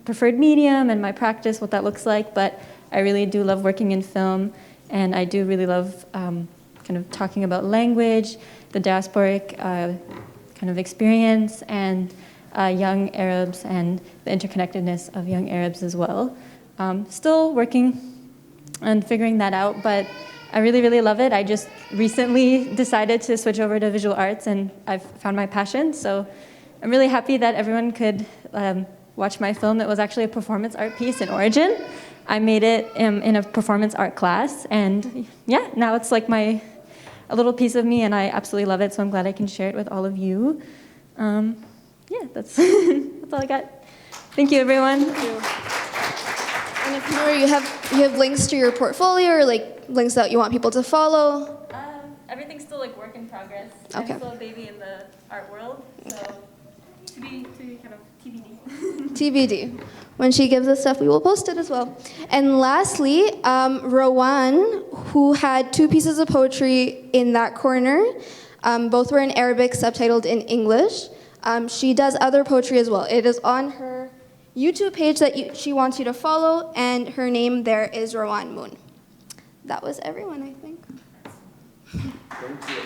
preferred medium and my practice, what that looks like, but I really do love working in film, and I do really love kind of talking about language, the diasporic kind of experience, and young Arabs and the interconnectedness of young Arabs as well. Still working and figuring that out, but I really, really love it. I just recently decided to switch over to visual arts, and I've found my passion, so I'm really happy that everyone could watch my film. It was actually a performance art piece in origin. I made it in a performance art class, and yeah, now it's like a little piece of me, and I absolutely love it, so I'm glad I can share it with all of you. Yeah, that's, that's all I got. Thank you, everyone. Thank you. And if you have links to your portfolio or like links that you want people to follow? Everything's still like work in progress. Okay. I'm still a baby in the art world, so to be kind of TBD. TBD. When she gives us stuff, we will post it as well. And lastly, Rowan, who had 2 pieces of poetry in that corner. Both were in Arabic, subtitled in English. She does other poetry as well. It is on her YouTube page that she wants you to follow, and her name there is Rowan Moon. That was everyone, I think. Thank you.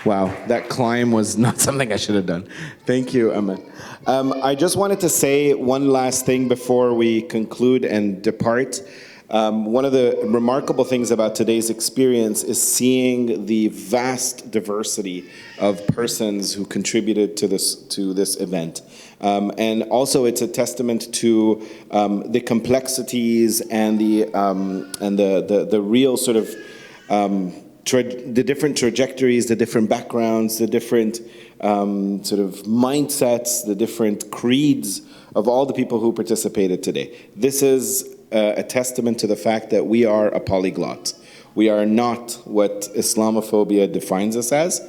Wow, that climb was not something I should have done. Thank you, Ahmed. I just wanted to say one last thing before we conclude and depart. One of the remarkable things about today's experience is seeing the vast diversity of persons who contributed to this event. And also it's a testament to the complexities and the real sort of the different trajectories, the different backgrounds, the different sort of mindsets, the different creeds of all the people who participated today. This is a testament to the fact that we are a polyglot. We are not what Islamophobia defines us as.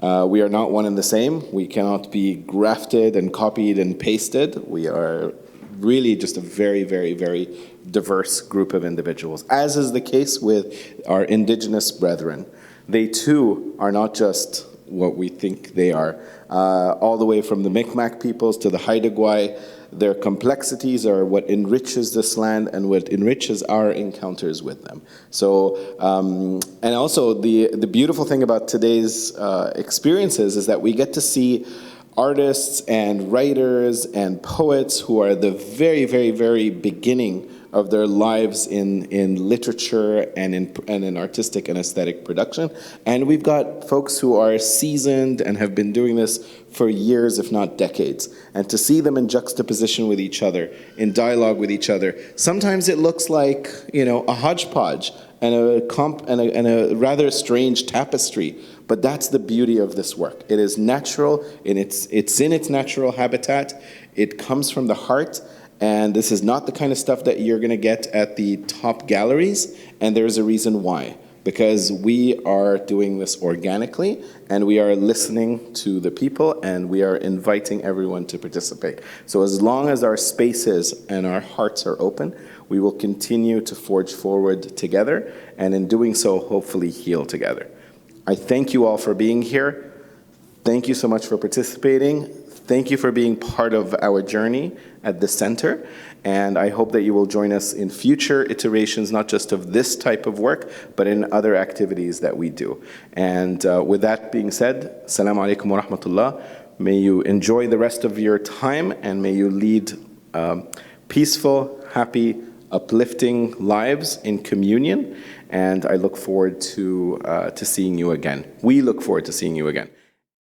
We are not one and the same. We cannot be grafted and copied and pasted. We are really just a very, very, very diverse group of individuals, as is the case with our indigenous brethren. They too are not just what we think they are. All the way from the Mi'kmaq peoples to the Haida Gwaii, their complexities are what enriches this land and what enriches our encounters with them. So, and also the beautiful thing about today's experiences is that we get to see artists and writers and poets who are the very, very, very beginning of their lives in literature and in artistic and aesthetic production. And we've got folks who are seasoned and have been doing this for years, if not decades. And to see them in juxtaposition with each other, in dialogue with each other, sometimes it looks like, a hodgepodge. and a rather strange tapestry. But that's the beauty of this work. It is natural, and it's in its natural habitat. It comes from the heart, and this is not the kind of stuff that you're going to get at the top galleries, and there's a reason why. Because we are doing this organically, and we are listening to the people, and we are inviting everyone to participate. So as long as our spaces and our hearts are open, we will continue to forge forward together, and in doing so, hopefully heal together. I thank you all for being here. Thank you so much for participating. Thank you for being part of our journey at the center. And I hope that you will join us in future iterations, not just of this type of work, but in other activities that we do. And with that being said, Assalamu alaikum wa rahmatullah. May you enjoy the rest of your time, and may you lead peaceful, happy, uplifting lives in communion. And I look forward to seeing you again. We look forward to seeing you again.